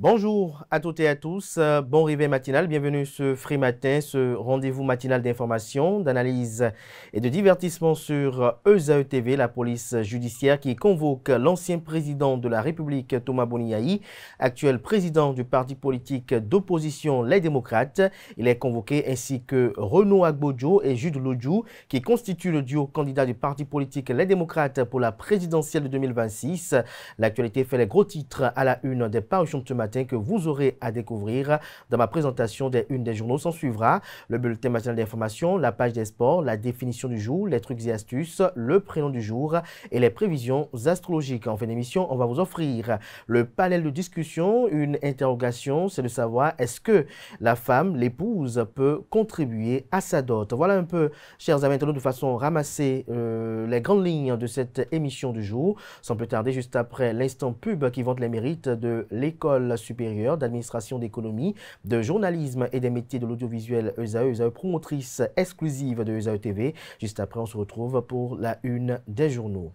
Bonjour à toutes et à tous, bon réveil matinal, bienvenue ce Free Matin, ce rendez-vous matinal d'information, d'analyse et de divertissement sur ESAE TV, la police judiciaire qui convoque l'ancien président de la République Thomas Boniaï, actuel président du parti politique d'opposition Les Démocrates. Il est convoqué ainsi que Renaud Agbodjo et Jude Lodjou qui constituent le duo candidat du parti politique Les Démocrates pour la présidentielle de 2026. L'actualité fait les gros titres à la une des parutions de ce matin que vous aurez à découvrir dans ma présentation des unes des journaux. S'en suivra le bulletin matinal d'information, la page des sports, la définition du jour, les trucs et astuces, le prénom du jour et les prévisions astrologiques. En fin d'émission, on va vous offrir le panel de discussion. Une interrogation, c'est de savoir est-ce que la femme, l'épouse, peut contribuer à sa dot. Voilà un peu, chers amis internautes, de façon ramasser les grandes lignes de cette émission du jour. Sans plus tarder, juste après l'instant pub qui vante les mérites de l'école supérieure d'administration d'économie, de journalisme et des métiers de l'audiovisuel ESAE, promotrice exclusive de ESAE TV. Juste après, on se retrouve pour la une des journaux.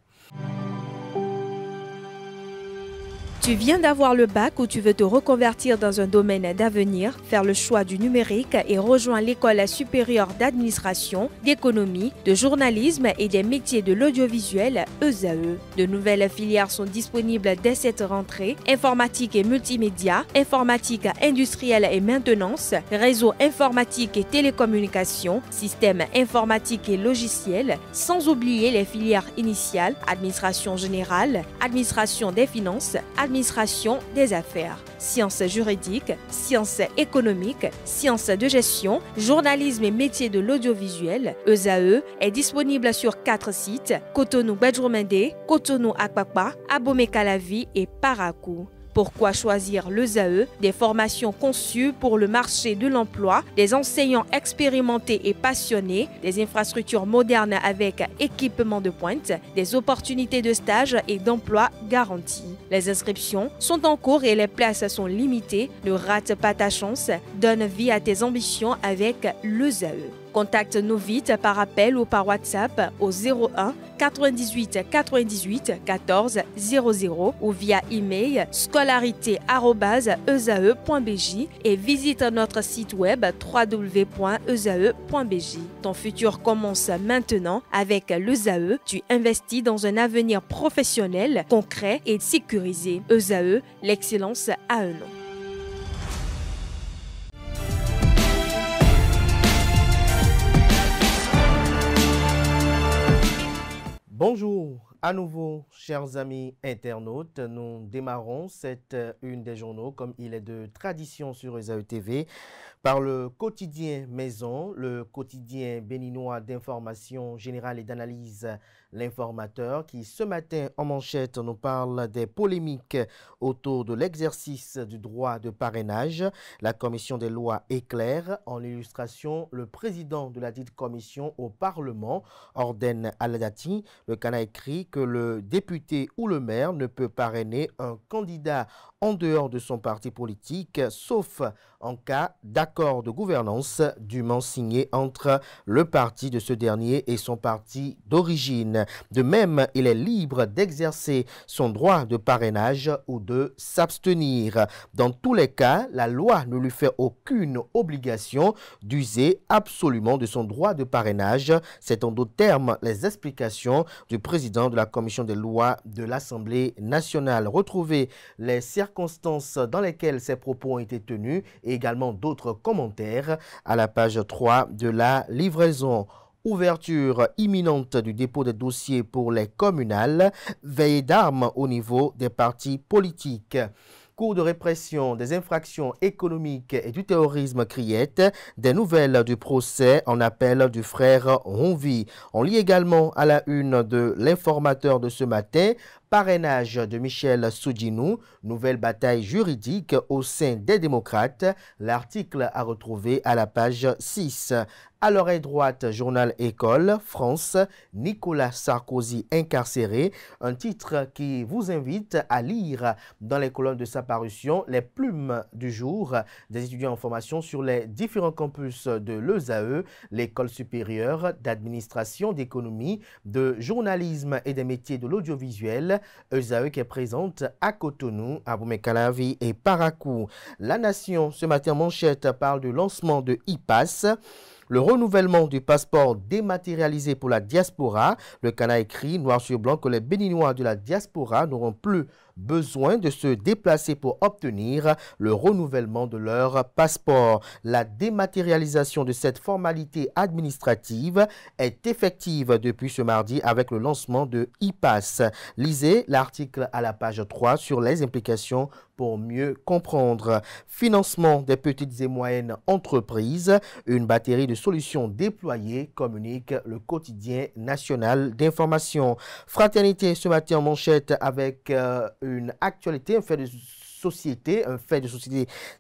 Tu viens d'avoir le bac ou tu veux te reconvertir dans un domaine d'avenir, faire le choix du numérique et rejoindre l'école supérieure d'administration, d'économie, de journalisme et des métiers de l'audiovisuel ESAE. De nouvelles filières sont disponibles dès cette rentrée: informatique et multimédia, informatique industrielle et maintenance, réseau informatique et télécommunications, système informatique et logiciel, sans oublier les filières initiales: administration générale, administration des finances, administration des affaires, sciences juridiques, sciences économiques, sciences de gestion, journalisme et métiers de l'audiovisuel. ESAE est disponible sur 4 sites: Cotonou-Bedjoumende, Cotonou-Akpakpa, Abomey-Calavi et Parakou. Pourquoi choisir l'ESAE? Des formations conçues pour le marché de l'emploi, des enseignants expérimentés et passionnés, des infrastructures modernes avec équipement de pointe, des opportunités de stage et d'emploi garanties. Les inscriptions sont en cours et les places sont limitées. Ne rate pas ta chance, donne vie à tes ambitions avec l'ESAE. Contacte-nous vite par appel ou par WhatsApp au 01 98 98 14 00 ou via email scolarité@esae.bj et visite notre site web www.esae.bj. Ton futur commence maintenant avec l'ESAE. Tu investis dans un avenir professionnel, concret et sécurisé. ESAE, l'excellence à un nom. Bonjour à nouveau, chers amis internautes. Nous démarrons cette une des journaux, comme il est de tradition sur ESAE TV, par le quotidien Maison, le quotidien béninois d'information générale et d'analyse, L'Informateur, qui ce matin en manchette nous parle des polémiques autour de l'exercice du droit de parrainage. La commission des lois est claire. En illustration, le président de la dite commission au Parlement, Orden Aladati, le Cana écrit que le député ou le maire ne peut parrainer un candidat en dehors de son parti politique, sauf en cas d'accord de gouvernance dûment signé entre le parti de ce dernier et son parti d'origine. De même, il est libre d'exercer son droit de parrainage ou de s'abstenir. Dans tous les cas, la loi ne lui fait aucune obligation d'user absolument de son droit de parrainage. C'est en d'autres termes les explications du président de la commission des lois de l'Assemblée nationale. Retrouvez les circonstances dans lesquelles ces propos ont été tenus et également d'autres commentaires à la page 3 de la livraison. Ouverture imminente du dépôt des dossiers pour les communales, veille d'armes au niveau des partis politiques. Cours de répression des infractions économiques et du terrorisme criette, des nouvelles du procès en appel du frère Ronvi. On lit également à la une de l'Informateur de ce matin: parrainage de Michel Soudjinou, nouvelle bataille juridique au sein des démocrates. L'article à retrouver à la page 6. À l'oreille droite, journal École, France, Nicolas Sarkozy incarcéré. Un titre qui vous invite à lire dans les colonnes de sa parution les plumes du jour des étudiants en formation sur les différents campus de l'ESAE, l'école supérieure d'administration, d'économie, de journalisme et des métiers de l'audiovisuel. ESAE qui est présente à Cotonou, à Boumé-Calavi et Parakou. La Nation, ce matin, manchette, parle du lancement de e-Pass. Le renouvellement du passeport dématérialisé pour la diaspora. Le Cana écrit noir sur blanc que les Béninois de la diaspora n'auront plus besoin de se déplacer pour obtenir le renouvellement de leur passeport. La dématérialisation de cette formalité administrative est effective depuis ce mardi avec le lancement de e-Pass. Lisez l'article à la page 3 sur les implications pour mieux comprendre. Financement des petites et moyennes entreprises. Une batterie de solutions déployées, communique le quotidien national d'information. Fraternité ce matin en manchette avec une actualité, un fait de société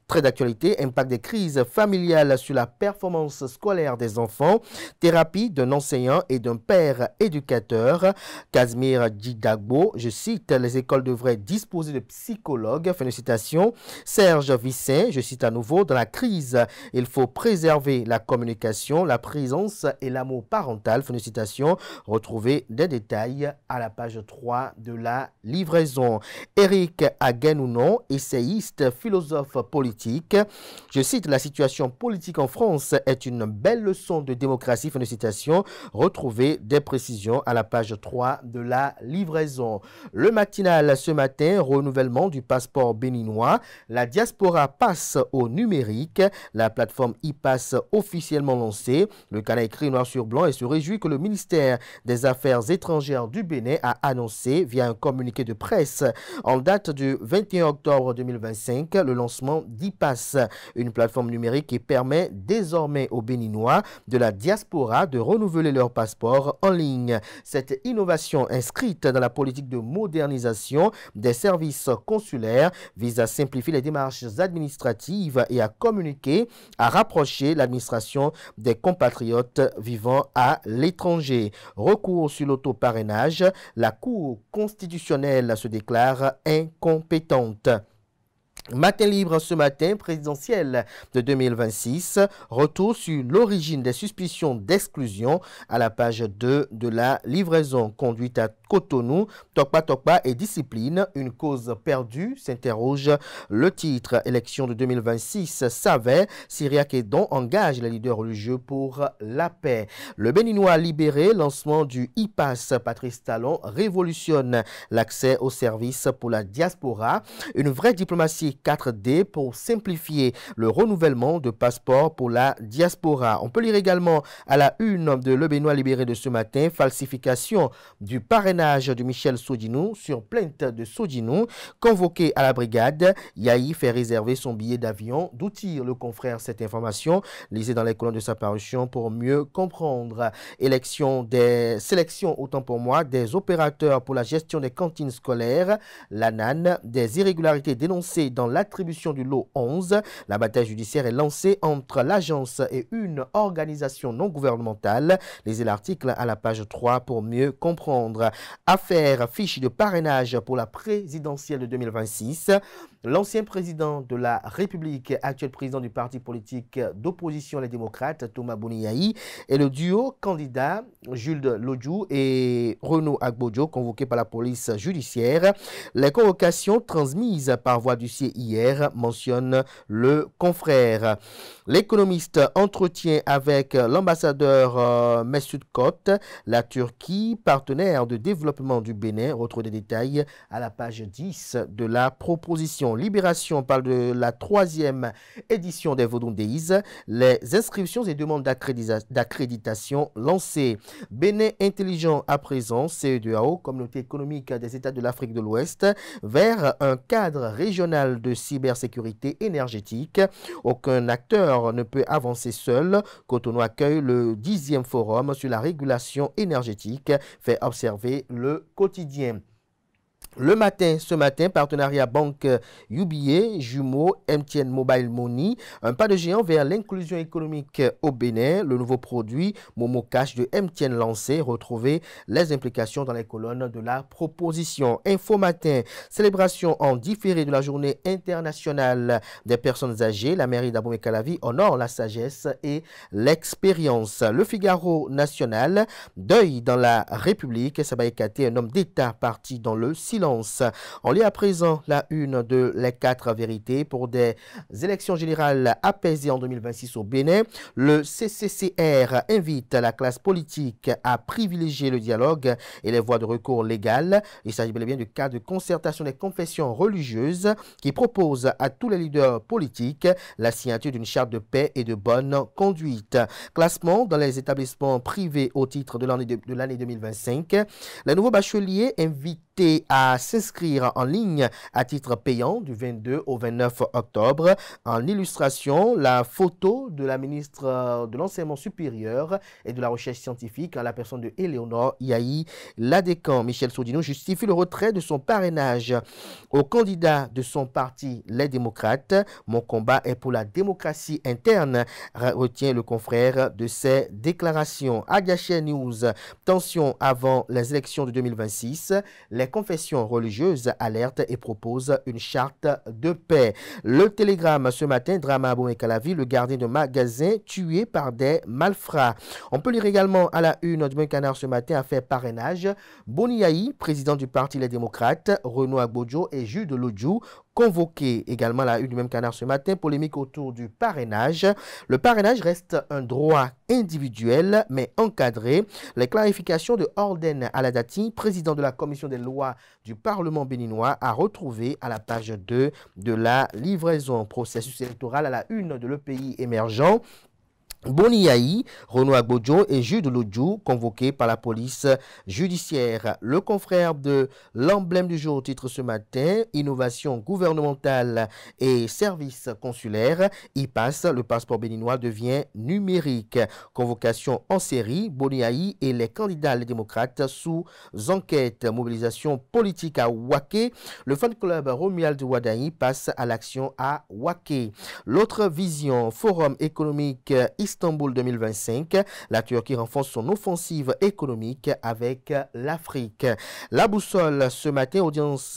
très d'actualité, impact des crises familiales sur la performance scolaire des enfants, thérapie d'un enseignant et d'un père éducateur. Casimir Djidagbo, je cite, les écoles devraient disposer de psychologues, fin de citation. Serge Vissin, je cite à nouveau, dans la crise, il faut préserver la communication, la présence et l'amour parental, fin de citation. Retrouvez des détails à la page 3 de la livraison. Eric Aguenounon, essayiste, philosophe politique. Je cite, la situation politique en France est une belle leçon de démocratie, fin de citation. Retrouvez des précisions à la page 3 de la livraison. Le matinal ce matin, renouvellement du passeport béninois. La diaspora passe au numérique. La plateforme e-Pass officiellement lancée. Le Cana écrit noir sur blanc et se réjouit que le ministère des Affaires étrangères du Bénin a annoncé via un communiqué de presse en date du 21 octobre 2025 le lancement d'e-Pass, une plateforme numérique qui permet désormais aux Béninois de la diaspora de renouveler leur passeport en ligne. Cette innovation inscrite dans la politique de modernisation des services consulaires vise à simplifier les démarches administratives et à communiquer, à rapprocher l'administration des compatriotes vivant à l'étranger. Recours sur l'autoparrainage, la Cour constitutionnelle se déclare incompétente. Matin libre ce matin, présidentielle de 2026, retour sur l'origine des suspicions d'exclusion à la page 2 de la livraison. Conduite à Cotonou, Tokpa et discipline, une cause perdue, s'interroge le titre. Élection de 2026, Savet, Syriac et Don engage les leaders religieux pour la paix. Le Béninois libéré, lancement du e-Pass, Patrice Talon révolutionne l'accès aux services pour la diaspora. Une vraie diplomatie 4D pour simplifier le renouvellement de passeports pour la diaspora. On peut lire également à la une de Le Béninois libéré de ce matin, falsification du parrainage de Michel Sodinou sur plainte de Sodinou. Convoqué à la brigade, Yahi fait réserver son billet d'avion. D'où tire le confrère cette information? Lisez dans les colonnes de sa parution pour mieux comprendre. Sélection, autant pour moi, des opérateurs pour la gestion des cantines scolaires. L'ANAN, des irrégularités dénoncées dans l'attribution du lot 11. La bataille judiciaire est lancée entre l'agence et une organisation non gouvernementale. Lisez l'article à la page 3 pour mieux comprendre. Affaire fiche de parrainage pour la présidentielle de 2026. L'ancien président de la République, actuel président du parti politique d'opposition Les Démocrates, Thomas Boniaï, et le duo candidat Jules Lodjou et Renaud Agbodjo, convoqués par la police judiciaire. Les convocations transmises par voie d'huissier hier mentionnent le confrère. L'économiste entretient avec l'ambassadeur Messoud Kot, la Turquie, partenaire de développement du Bénin. Retrouvez des détails à la page 10 de la proposition. Libération parle de la 3e édition des Vodou Days. Les inscriptions et demandes d'accréditation lancées. Bénin intelligent à présent, CEDEAO, Communauté économique des États de l'Afrique de l'Ouest, vers un cadre régional de cybersécurité énergétique. Aucun acteur ne peut avancer seul. Cotonou accueille le 10e forum sur la régulation énergétique, fait observer le quotidien. Le matin, ce matin, partenariat banque UBA, jumeaux, MTN Mobile Money, un pas de géant vers l'inclusion économique au Bénin, le nouveau produit Momo Cash de MTN lancé, retrouvez les implications dans les colonnes de la proposition. Info matin, célébration en différé de la journée internationale des personnes âgées, la mairie d'Abomey-Calavi honore la sagesse et l'expérience. Le Figaro national, deuil dans la République, Sabaï Katé, un homme d'État parti dans le silence. silence. On lit à présent la une de Les 4 vérités pour des élections générales apaisées en 2026 au Bénin. Le CCCR invite la classe politique à privilégier le dialogue et les voies de recours légales. Il s'agit bel et bien du cas de concertation des confessions religieuses qui propose à tous les leaders politiques la signature d'une charte de paix et de bonne conduite. Classement dans les établissements privés au titre de l'année 2025. Les nouveaux bacheliers invités à s'inscrire en ligne à titre payant du 22 au 29 octobre. En illustration, la photo de la ministre de l'Enseignement supérieur et de la Recherche scientifique, en la personne de Éléonore Yahi Ladécan. Michel Sodino justifie le retrait de son parrainage au candidat de son parti, les démocrates. Mon combat est pour la démocratie interne, retient le confrère de ses déclarations. Agaché News, tension avant les élections de 2026. Les confessions religieuses alertent et proposent une charte de paix. Le Télégramme ce matin, drame à Bomé-Calavi, le gardien de magasin tué par des malfrats. On peut lire également à la une du Canard ce matin, affaire parrainage. Boni Yahi, président du parti Les Démocrates, Renaud Agbodjo et Jude Lodjou, convoqué. Également la une du même Canard ce matin, polémique autour du parrainage. Le parrainage reste un droit individuel mais encadré. Les clarifications de Orden Aladati, président de la commission des lois du Parlement béninois, a retrouvé à la page 2 de la livraison. Processus électoral à la une de Le Pays émergent. Boni Yahi, Renaud Agbodjo et Jude Lodjou convoqués par la police judiciaire. Le confrère de l'emblème du jour titre ce matin, innovation gouvernementale et services consulaires. IPAS, le passeport béninois devient numérique. Convocation en série, Boni Yahi et les candidats les démocrates sous enquête. Mobilisation politique à Ouaké. Le fan club Romuald Wadaï passe à l'action à Ouaké. L'autre vision, forum économique Istanbul 2025, la Turquie renforce son offensive économique avec l'Afrique. La boussole ce matin, audience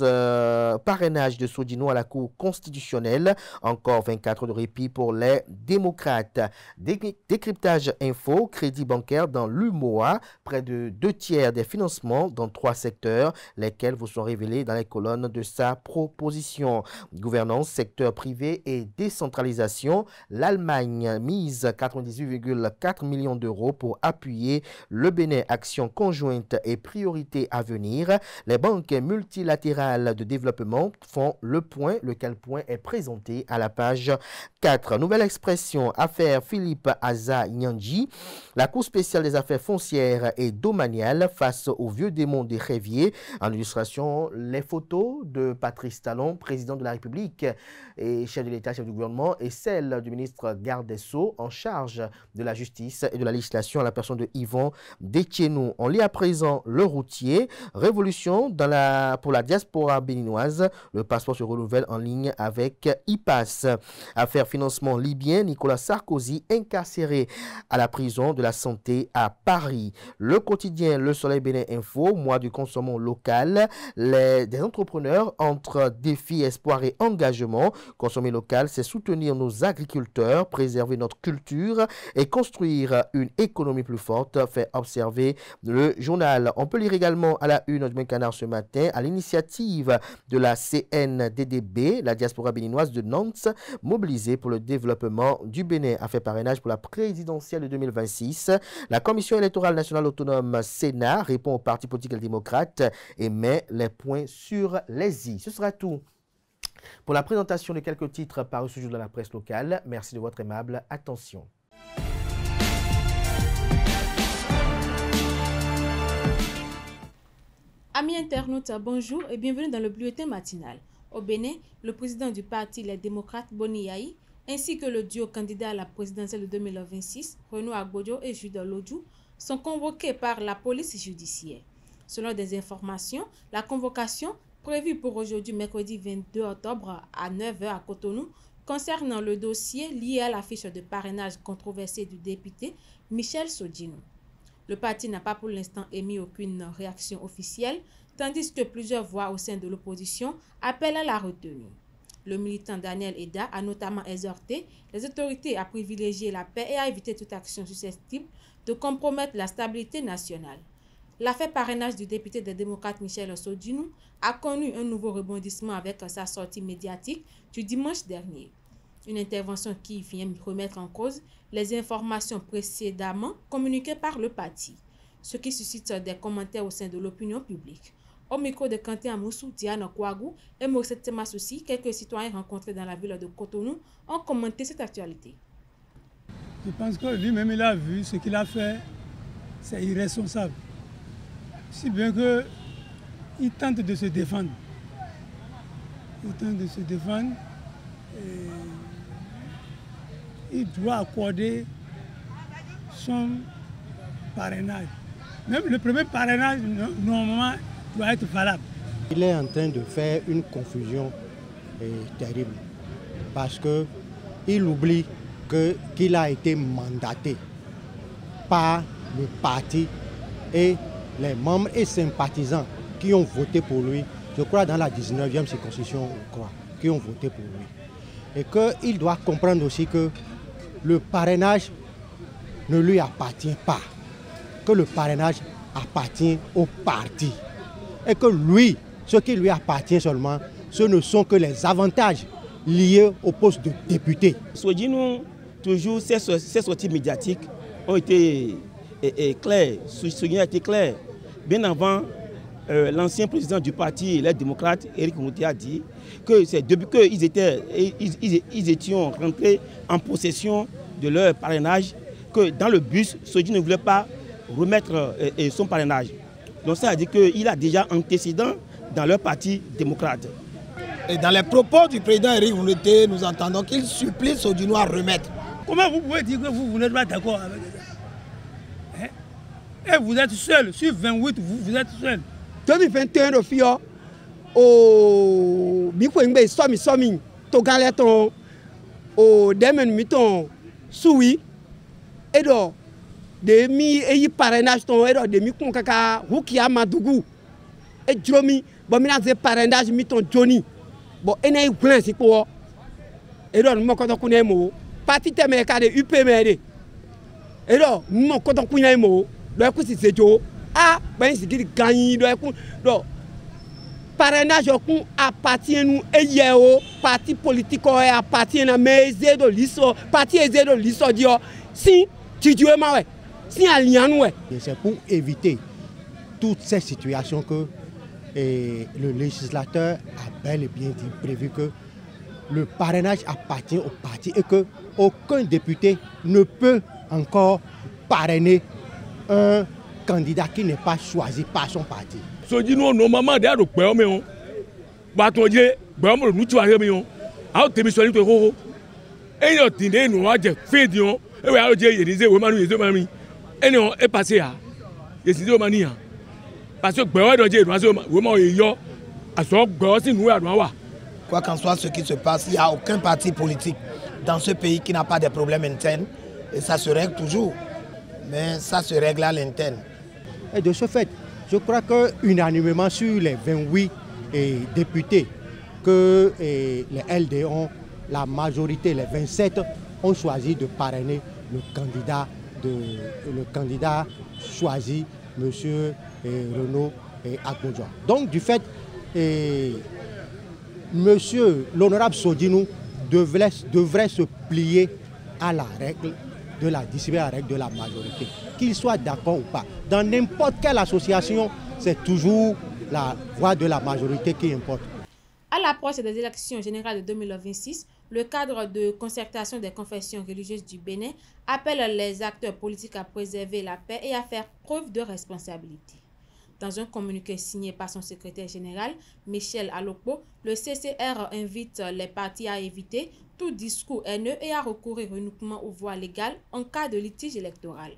parrainage de Sodino à la Cour constitutionnelle. Encore 24 heures de répit pour les démocrates. Décryptage info, crédit bancaire dans l'UMOA, près de 2/3 des financements dans 3 secteurs, lesquels vous sont révélés dans les colonnes de sa proposition. Gouvernance, secteur privé et décentralisation. L'Allemagne mise 98,4 millions d'euros pour appuyer le Bénin. Action conjointe et priorité à venir. Les banques multilatérales de développement font le point, lequel point est présenté à la page 4. Nouvelle expression, affaire Philippe Aza Nyanji. La Cour spéciale des affaires foncières et domaniales face au vieux démon des Réviers. En illustration, les photos de Patrice Talon, président de la République et chef de l'État, chef du gouvernement, et celle du ministre garde des Sceaux en charge de la justice et de la législation, à la personne de Yvon Détienou. On lit à présent le routier. Révolution pour la diaspora béninoise. Le passeport se renouvelle en ligne avec IPAS. Affaire financement libyen, Nicolas Sarkozy incarcéré à la prison de la santé à Paris. Le quotidien Le Soleil Bénin Info, mois du consommant local. Des entrepreneurs entre défis, espoir et engagement. Consommer local, c'est soutenir nos agriculteurs, préserver notre culture et construire une économie plus forte, fait observer le journal. On peut lire également à la une du Canard ce matin, à l'initiative de la CNDDB, la diaspora béninoise de Nantes, mobilisée pour le développement du Bénin, a fait parrainage pour la présidentielle de 2026. La Commission électorale nationale autonome Sénat répond aux partis politiques et démocrates et met les points sur les i. Ce sera tout pour la présentation de quelques titres parus ce jour dans la presse locale. Merci de votre aimable attention. Amis internautes, bonjour et bienvenue dans le bulletin matinal. Au Bénin, le président du parti Les Démocrates, Boni Yahi, ainsi que le duo candidat à la présidentielle de 2026, Renaud Agbodjo et Jude Lodjou, sont convoqués par la police judiciaire. Selon des informations, la convocation, prévue pour aujourd'hui, mercredi 22 octobre à 9h à Cotonou, concernant le dossier lié à la fiche de parrainage controversée du député Michel Sodino. Le parti n'a pas pour l'instant émis aucune réaction officielle, tandis que plusieurs voix au sein de l'opposition appellent à la retenue. Le militant Daniel Eda a notamment exhorté les autorités à privilégier la paix et à éviter toute action susceptible de compromettre la stabilité nationale. L'affaire parrainage du député des démocrates Michel Sodinou a connu un nouveau rebondissement avec sa sortie médiatique du dimanche dernier. Une intervention qui vient remettre en cause les informations précédemment communiquées par le parti, ce qui suscite des commentaires au sein de l'opinion publique. Au micro de Kanté Amoussou, Diane Kouagou et Morissette Temasoussi, quelques citoyens rencontrés dans la ville de Cotonou ont commenté cette actualité. Je pense que lui-même il a vu ce qu'il a fait, c'est irresponsable. Si bien qu'il tente de se défendre. Il tente de se défendre et il doit accorder son parrainage. Même le premier parrainage, normalement, doit être valable. Il est en train de faire une confusion terrible parce qu'il oublie qu'il a été mandaté par le parti et les membres et sympathisants qui ont voté pour lui, je crois dans la 19e circonscription, qui ont voté pour lui. Et qu'il doit comprendre aussi que le parrainage ne lui appartient pas, que le parrainage appartient au parti. Et que lui, ce qui lui appartient seulement, ce ne sont que les avantages liés au poste de député. Sodinou, toujours, ces sorties médiatiques ont été claires. Sodinou a été clair. Bien avant, l'ancien président du parti, les démocrates, Éric Mouté, a dit que c'est depuis qu'ils étaient rentrés en possession de leur parrainage, que dans le bus, Sodinou ne voulait pas remettre son parrainage. Donc ça a dit qu'il a déjà antécédent dans leur parti démocrate. Et dans les propos du président Éric Mouté, nous entendons qu'il supplie Sodinou à remettre. Comment vous pouvez dire que vous n'êtes pas d'accord avec ça? Et vous êtes seul, sur 28, vous êtes seul. 2021 de Fio, au Bikwengbe, Somi, Togaleton, au Demen Miton, Soui, et donc, de mi et parrainage ton et de mi konkaka Hukia Madougou, et Jomi, bon, mina ze parrainage miton Johnny, bon, et n'est plein si quoi, et donc, mon coton kunemo, parti teme ka de UPMD, et donc, mon coton kunemo, donc, c'est Joe. Ah, ben c'est qu'il gagne donc parrainage appartient nous et au parti politique appartient à mes de l'ISO parti de l'ISO dio si tu dis ouais si alliance ouais. C'est pour éviter toutes ces situations que le législateur a bel et bien dit prévu que le parrainage appartient au parti et que aucun député ne peut encore parrainer un candidat qui n'est pas choisi par son parti. Sodinou normalement derrière le père mais on bâton Dieu vraiment nous tu arrive mais on a démissionné de roro et il a dit nous a fait dion et oui a dit il disait vraiment nous disait mami et non est passé à il disait mani parce que père de Dieu doit vraiment il y a à son père si nous à doit. Quoi qu'en soit ce qui se passe, il n'y a aucun parti politique dans ce pays qui n'a pas de problèmes internes et ça se règle toujours. Mais ça se règle à l'interne. Et de ce fait, je crois que unanimement sur les 28 députés que les LD ont, la majorité, les 27, ont choisi de parrainer le candidat choisi, M. Renaud Agbodjo. Donc du fait, l'honorable Sodinou devrait se plier à la règle de la discipline, à la règle de la majorité, qu'il soit d'accord ou pas. Dans n'importe quelle association, c'est toujours la voix de la majorité qui importe. À l'approche des élections générales de 2026, le cadre de concertation des confessions religieuses du Bénin appelle les acteurs politiques à préserver la paix et à faire preuve de responsabilité. Dans un communiqué signé par son secrétaire général, Michel Alokpo, le CCR invite les partis à éviter tout discours haineux et à recourir uniquement aux voies légales en cas de litige électoral.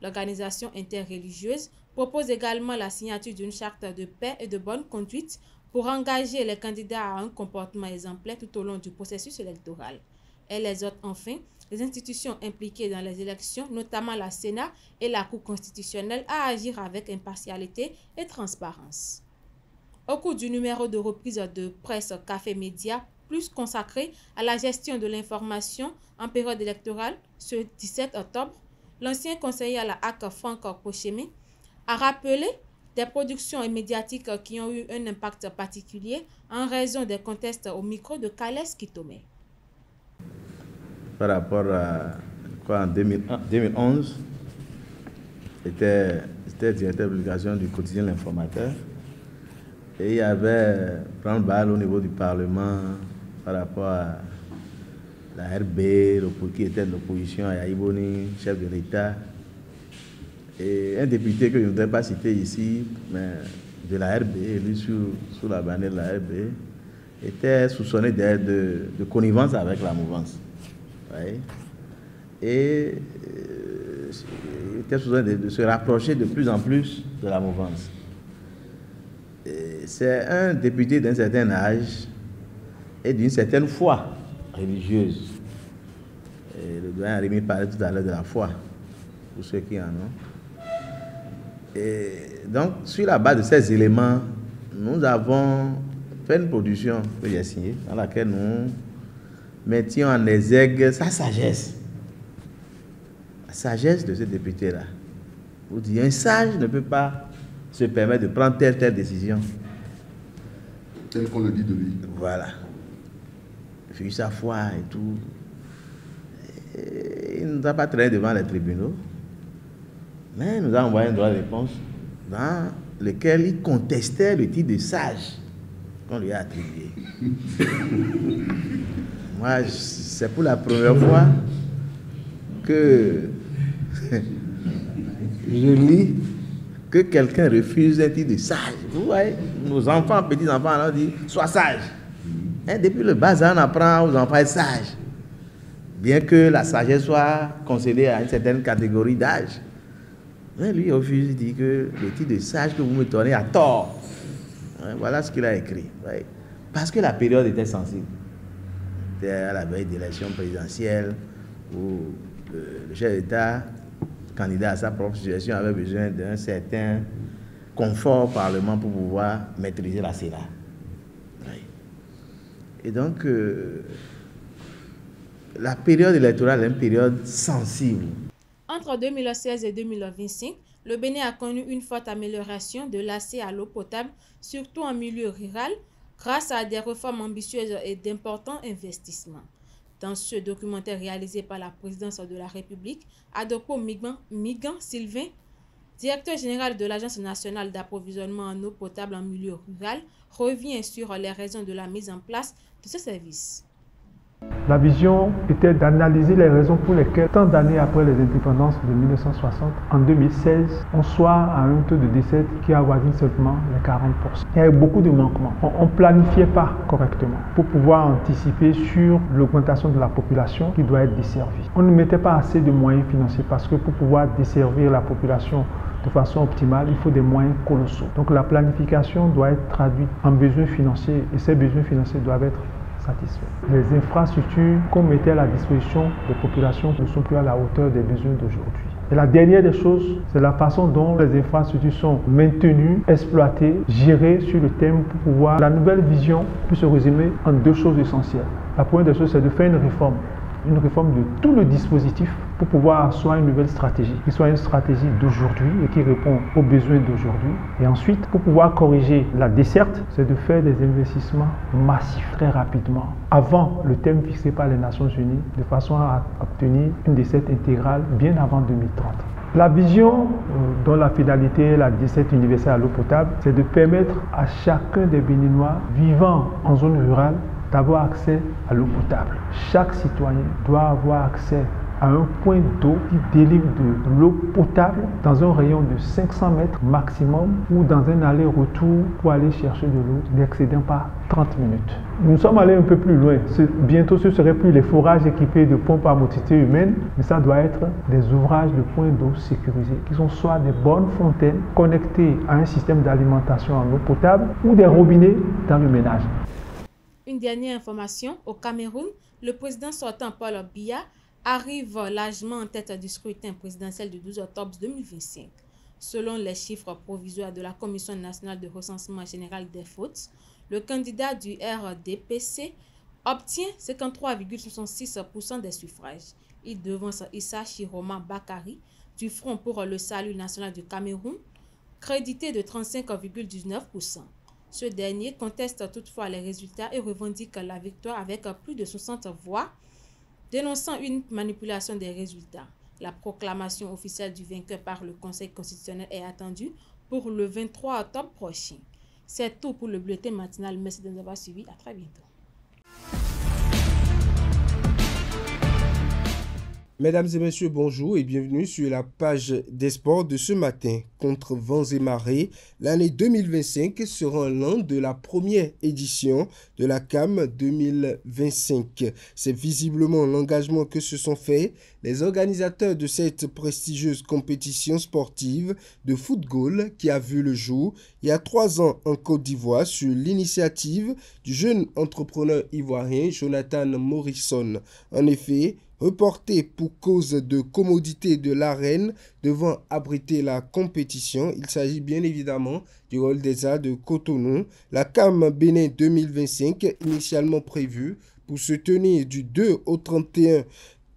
L'organisation interreligieuse propose également la signature d'une charte de paix et de bonne conduite pour engager les candidats à un comportement exemplaire tout au long du processus électoral. Elle exhorte enfin les institutions impliquées dans les élections, notamment la Sénat et la Cour constitutionnelle, à agir avec impartialité et transparence. Au cours du numéro de reprise de presse Café Média, plus consacré à la gestion de l'information en période électorale, ce 17 octobre, l'ancien conseiller à la HAC Franck Pochemé a rappelé des productions médiatiques qui ont eu un impact particulier en raison des contextes au micro de Kales Kitome. Par rapport à quoi, en 2011, j'étais directeur de publication du quotidien L'Informateur. Et il y avait prendre balle au niveau du Parlement par rapport à la RB, qui était de l'opposition, à Yaïboni, chef de l'État. Et un député que je ne voudrais pas citer ici, mais de la RB, élu sous la bannière de la RB, était soupçonné de connivence avec la mouvance. Ouais. Et il était soupçonné de se rapprocher de plus en plus de la mouvance. C'est un député d'un certain âge et d'une certaine foi religieuse. Et le doyen Rémi parlait tout à l'heure de la foi, pour ceux qui en ont. Et donc, sur la base de ces éléments, nous avons fait une production que j'ai signée, dans laquelle nous mettions en exergue sa sagesse. La sagesse de ce député-là. Vous dites, un sage ne peut pas se permettre de prendre telle décision. Tel qu'on le dit de lui. Voilà. Vu sa foi et tout. Et il ne nous a pas traîné devant les tribunaux. Mais il nous a envoyé un droit de réponse dans lequel il contestait le titre de sage qu'on lui a attribué. Moi, c'est pour la première fois que je lis que quelqu'un refuse un titre de sage. Vous voyez, nos enfants, petits-enfants, on leur dit « sois sage ». Depuis le bas âge, on apprend aux enfants à être sages. Bien que la sagesse soit concédée à une certaine catégorie d'âge. Mais lui, au fil, il dit que le titre de sage que vous me donnez a tort. Voilà ce qu'il a écrit. Parce que la période était sensible. C'était à la veille d'élection présidentielle où le chef d'État, candidat à sa propre situation, avait besoin d'un certain confort au Parlement pour pouvoir maîtriser la Sénat. Et donc, la période électorale est une période sensible. Entre 2016 et 2025, le Bénin a connu une forte amélioration de l'accès à l'eau potable, surtout en milieu rural, grâce à des réformes ambitieuses et d'importants investissements. Dans ce documentaire réalisé par la présidence de la République, Adoko Migan Sylvain, directeur général de l'Agence nationale d'approvisionnement en eau potable en milieu rural, revient sur les raisons de la mise en place de ce service. La vision était d'analyser les raisons pour lesquelles, tant d'années après les indépendances de 1960, en 2016, on soit à un taux de décès qui avoisine seulement les 40%. Il y a eu beaucoup de manquements. On ne planifiait pas correctement pour pouvoir anticiper sur l'augmentation de la population qui doit être desservie. On ne mettait pas assez de moyens financiers parce que pour pouvoir desservir la population de façon optimale, il faut des moyens colossaux. Donc la planification doit être traduite en besoins financiers et ces besoins financiers doivent être satisfaits. Les infrastructures qu'on mettait à la disposition des populations ne sont plus à la hauteur des besoins d'aujourd'hui. Et la dernière des choses, c'est la façon dont les infrastructures sont maintenues, exploitées, gérées sur le thème pour pouvoir... La nouvelle vision peut se résumer en deux choses essentielles. La première des choses, c'est de faire une réforme de tout le dispositif pour pouvoir asseoir une nouvelle stratégie, qui soit une stratégie d'aujourd'hui et qui répond aux besoins d'aujourd'hui. Et ensuite, pour pouvoir corriger la desserte, c'est de faire des investissements massifs très rapidement, avant le thème fixé par les Nations Unies, de façon à obtenir une desserte intégrale bien avant 2030. La vision dont la finalité est la desserte universelle à l'eau potable, c'est de permettre à chacun des Béninois vivant en zone rurale d'avoir accès à l'eau potable. Chaque citoyen doit avoir accès à un point d'eau qui délivre de l'eau potable dans un rayon de 500 mètres maximum ou dans un aller-retour pour aller chercher de l'eau n'excédant pas 30 minutes. Nous sommes allés un peu plus loin. Bientôt, ce ne serait plus les forages équipés de pompes à motricité humaine, mais ça doit être des ouvrages de points d'eau sécurisés, qui sont soit des bonnes fontaines connectées à un système d'alimentation en eau potable ou des robinets dans le ménage. Une dernière information, au Cameroun, le président sortant Paul Biya arrive largement en tête du scrutin présidentiel du 12 octobre 2025. Selon les chiffres provisoires de la Commission nationale de recensement général des votes, le candidat du RDPC obtient 53,66% des suffrages. Il devance Issa Chiroma Bakari du Front pour le Salut national du Cameroun crédité de 35,19%. Ce dernier conteste toutefois les résultats et revendique la victoire avec plus de 60 voix, dénonçant une manipulation des résultats. La proclamation officielle du vainqueur par le Conseil constitutionnel est attendue pour le 23 octobre prochain. C'est tout pour le bulletin matinal. Merci de nous avoir suivis. À très bientôt. Mesdames et messieurs, bonjour et bienvenue sur la page des sports de ce matin. Contre vents et marées, l'année 2025 sera l'an de la première édition de la CAM 2025. C'est visiblement l'engagement que se sont faits les organisateurs de cette prestigieuse compétition sportive de football qui a vu le jour il y a 3 ans en Côte d'Ivoire sur l'initiative du jeune entrepreneur ivoirien Jonathan Morrison. En effet, reporté pour cause de commodité de l'arène devant abriter la compétition. Il s'agit bien évidemment du Hall des Arts de Cotonou. La CAM Bénin 2025, initialement prévue pour se tenir du 2 au 31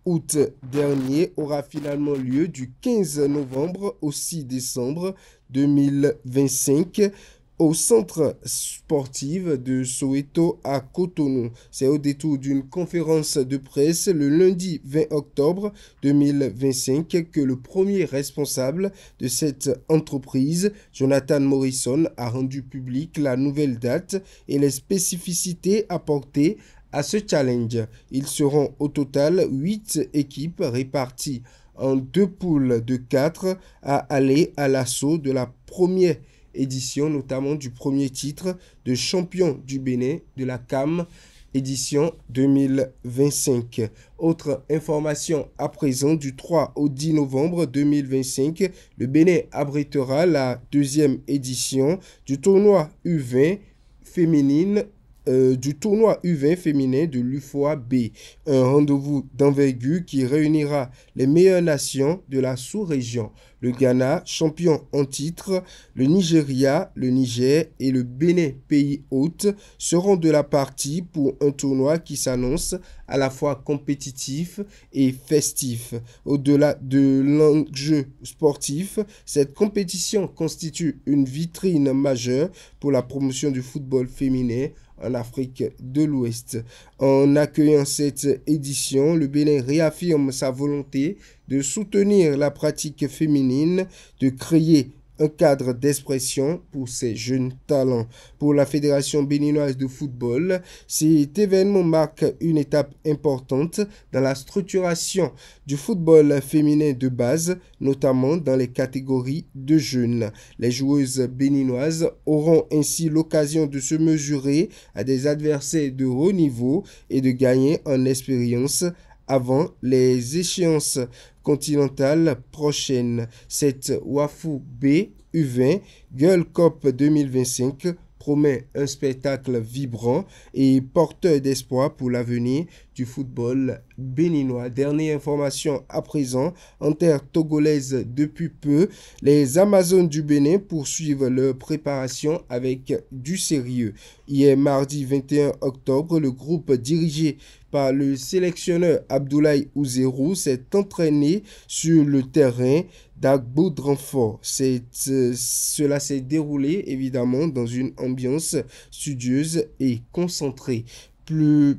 août dernier, aura finalement lieu du 15 novembre au 6 décembre 2025. Au centre sportif de Soweto à Cotonou. C'est au détour d'une conférence de presse le lundi 20 octobre 2025 que le premier responsable de cette entreprise, Jonathan Morrison, a rendu public la nouvelle date et les spécificités apportées à ce challenge. Ils seront au total 8 équipes réparties en 2 poules de 4 à aller à l'assaut de la première édition, notamment du premier titre de champion du Bénin de la CAM édition 2025. Autre information à présent, du 3 au 10 novembre 2025, le Bénin abritera la 2e édition du tournoi U20 féminine féminin de l'UFOA B, un rendez-vous d'envergure qui réunira les meilleures nations de la sous-région. Le Ghana, champion en titre, le Nigeria, le Niger et le Bénin, pays hôte, seront de la partie pour un tournoi qui s'annonce à la fois compétitif et festif. Au-delà de l'enjeu sportif, cette compétition constitue une vitrine majeure pour la promotion du football féminin en Afrique de l'Ouest. En accueillant cette édition, le Bénin réaffirme sa volonté de soutenir la pratique féminine, de créer un cadre d'expression pour ces jeunes talents. Pour la Fédération béninoise de football, cet événement marque une étape importante dans la structuration du football féminin de base, notamment dans les catégories de jeunes. Les joueuses béninoises auront ainsi l'occasion de se mesurer à des adversaires de haut niveau et de gagner en expérience avant les échéances continentales prochaines. Cette WAFU B U20 Girl Cup 2025 promet un spectacle vibrant et porteur d'espoir pour l'avenir du football béninois. Dernière information à présent, en terre togolaise depuis peu, les Amazones du Bénin poursuivent leur préparation avec du sérieux. Hier mardi 21 octobre, le groupe dirigé par le sélectionneur Abdoulaye Ouzérou s'est entraîné sur le terrain d'Agbo de renfort. Cela s'est déroulé évidemment dans une ambiance studieuse et concentrée.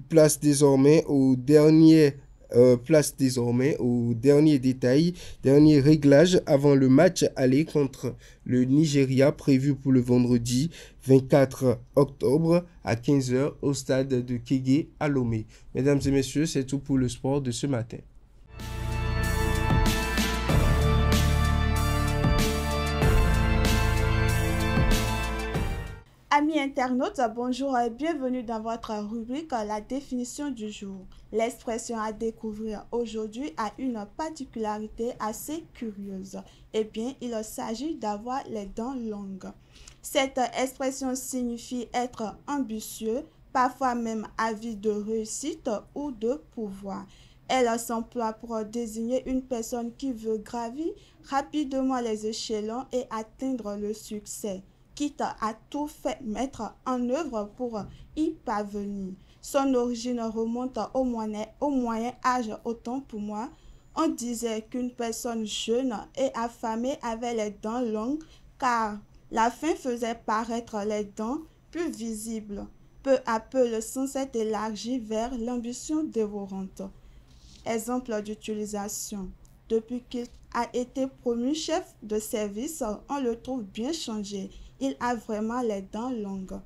Place désormais aux derniers détails, dernier réglage avant le match aller contre le Nigeria prévu pour le vendredi 24 octobre à 15h au stade de Kégué à Lomé. Mesdames et messieurs, c'est tout pour le sport de ce matin. Amis internautes, bonjour et bienvenue dans votre rubrique La définition du jour. L'expression à découvrir aujourd'hui a une particularité assez curieuse. Eh bien, il s'agit d'avoir les dents longues. Cette expression signifie être ambitieux, parfois même avide de réussite ou de pouvoir. Elle s'emploie pour désigner une personne qui veut gravir rapidement les échelons et atteindre le succès, quitte à tout mettre en œuvre pour y parvenir. Son origine remonte au moyen âge. Autant pour moi, on disait qu'une personne jeune et affamée avait les dents longues car la faim faisait paraître les dents plus visibles. Peu à peu, le sens s'est élargi vers l'ambition dévorante. Exemple d'utilisation. Depuis qu'il a été promu chef de service, on le trouve bien changé. Il a vraiment les dents longues.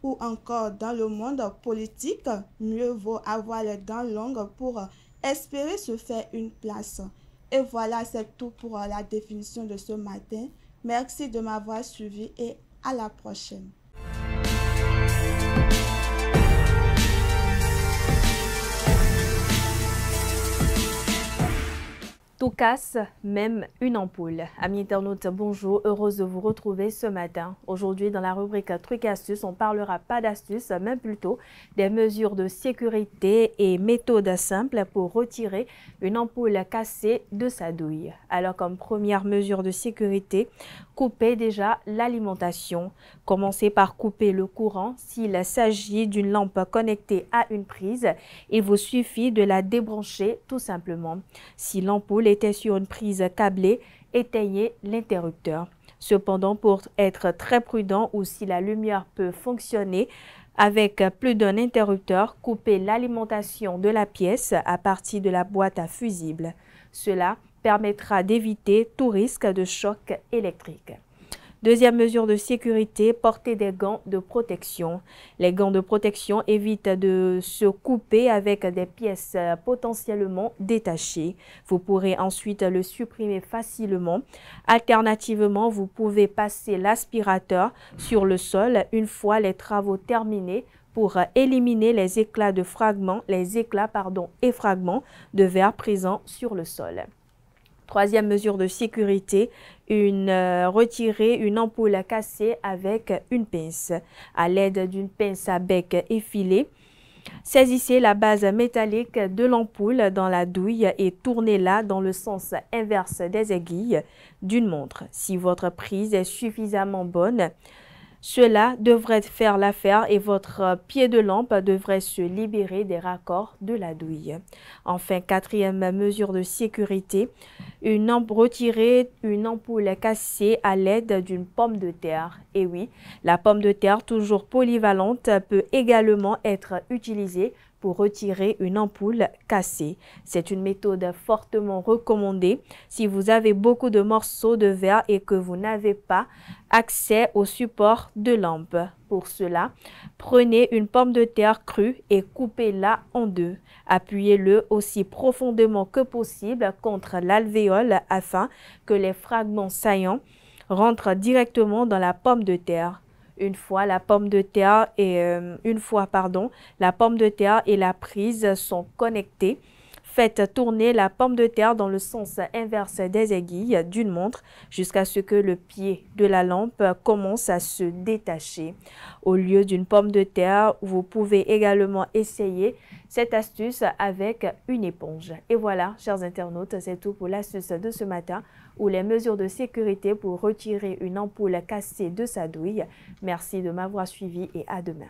Ou encore dans le monde politique, mieux vaut avoir les dents longues pour espérer se faire une place. Et voilà, c'est tout pour la définition de ce matin. Merci de m'avoir suivi et à la prochaine. Tout casse, même une ampoule. Amis internautes, bonjour, heureuse de vous retrouver ce matin. Aujourd'hui, dans la rubrique Trucs et astuces, on parlera pas d'astuces, mais plutôt des mesures de sécurité et méthodes simples pour retirer une ampoule cassée de sa douille. Alors, comme première mesure de sécurité, coupez déjà l'alimentation. Commencez par couper le courant. S'il s'agit d'une lampe connectée à une prise, il vous suffit de la débrancher tout simplement. Si l'ampoule était sur une prise câblée, éteignez l'interrupteur. Cependant, pour être très prudent ou si la lumière peut fonctionner avec plus d'un interrupteur, coupez l'alimentation de la pièce à partir de la boîte à fusibles. Cela permettra d'éviter tout risque de choc électrique. Deuxième mesure de sécurité, portez des gants de protection. Les gants de protection évitent de se couper avec des pièces potentiellement détachées. Vous pourrez ensuite le supprimer facilement. Alternativement, vous pouvez passer l'aspirateur sur le sol une fois les travaux terminés pour éliminer les éclats et fragments de verre présents sur le sol. Troisième mesure de sécurité, retirer une ampoule cassée avec une pince. À l'aide d'une pince à bec effilé, saisissez la base métallique de l'ampoule dans la douille et tournez-la dans le sens inverse des aiguilles d'une montre. Si votre prise est suffisamment bonne, cela devrait faire l'affaire et votre pied de lampe devrait se libérer des raccords de la douille. Enfin, quatrième mesure de sécurité, retirer une ampoule cassée à l'aide d'une pomme de terre. Et oui, la pomme de terre, toujours polyvalente, peut également être utilisée pour retirer une ampoule cassée. C'est une méthode fortement recommandée si vous avez beaucoup de morceaux de verre et que vous n'avez pas accès au support de lampe. Pour cela, prenez une pomme de terre crue et coupez-la en deux. Appuyez-le aussi profondément que possible contre l'alvéole afin que les fragments saillants rentrent directement dans la pomme de terre. Une fois la pomme de terre et la prise sont connectées, faites tourner la pomme de terre dans le sens inverse des aiguilles d'une montre jusqu'à ce que le pied de la lampe commence à se détacher. Au lieu d'une pomme de terre, vous pouvez également essayer cette astuce avec une éponge. Et voilà, chers internautes, c'est tout pour l'astuce de ce matin ou les mesures de sécurité pour retirer une ampoule cassée de sa douille. Merci de m'avoir suivi et à demain.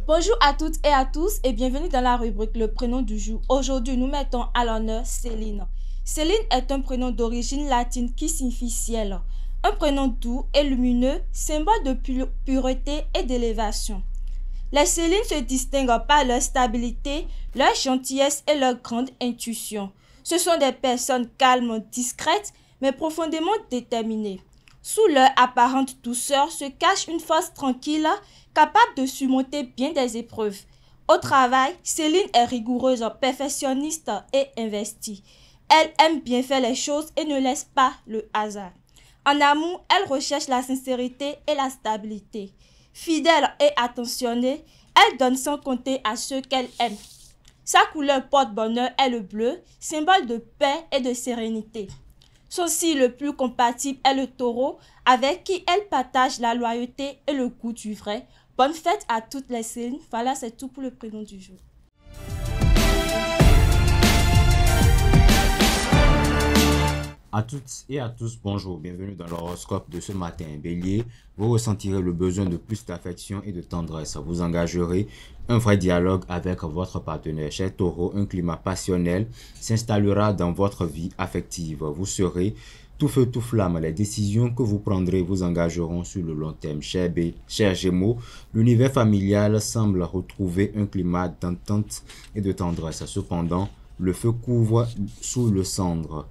Bonjour à toutes et à tous et bienvenue dans la rubrique Le prénom du jour. Aujourd'hui, nous mettons à l'honneur Céline. Céline est un prénom d'origine latine qui signifie ciel. Un prénom doux et lumineux, symbole de pureté et d'élévation. Les Célines se distinguent par leur stabilité, leur gentillesse et leur grande intuition. Ce sont des personnes calmes, discrètes, mais profondément déterminées. Sous leur apparente douceur se cache une force tranquille, capable de surmonter bien des épreuves. Au travail, Céline est rigoureuse, perfectionniste et investie. Elle aime bien faire les choses et ne laisse pas le hasard. En amour, elle recherche la sincérité et la stabilité. Fidèle et attentionnée, elle donne sans compter à ceux qu'elle aime. Sa couleur porte-bonheur est le bleu, symbole de paix et de sérénité. Son signe le plus compatible est le taureau, avec qui elle partage la loyauté et le goût du vrai. Bonne fête à toutes les Célines. Voilà, c'est tout pour le prénom du jour. À toutes et à tous, bonjour, bienvenue dans l'horoscope de ce matin. Bélier, vous ressentirez le besoin de plus d'affection et de tendresse. Vous engagerez un vrai dialogue avec votre partenaire. Cher Taureau, un climat passionnel s'installera dans votre vie affective. Vous serez tout feu, tout flamme. Les décisions que vous prendrez vous engageront sur le long terme. Cher Gémeaux, l'univers familial semble retrouver un climat d'entente et de tendresse. Cependant, le feu couvre sous le cendre.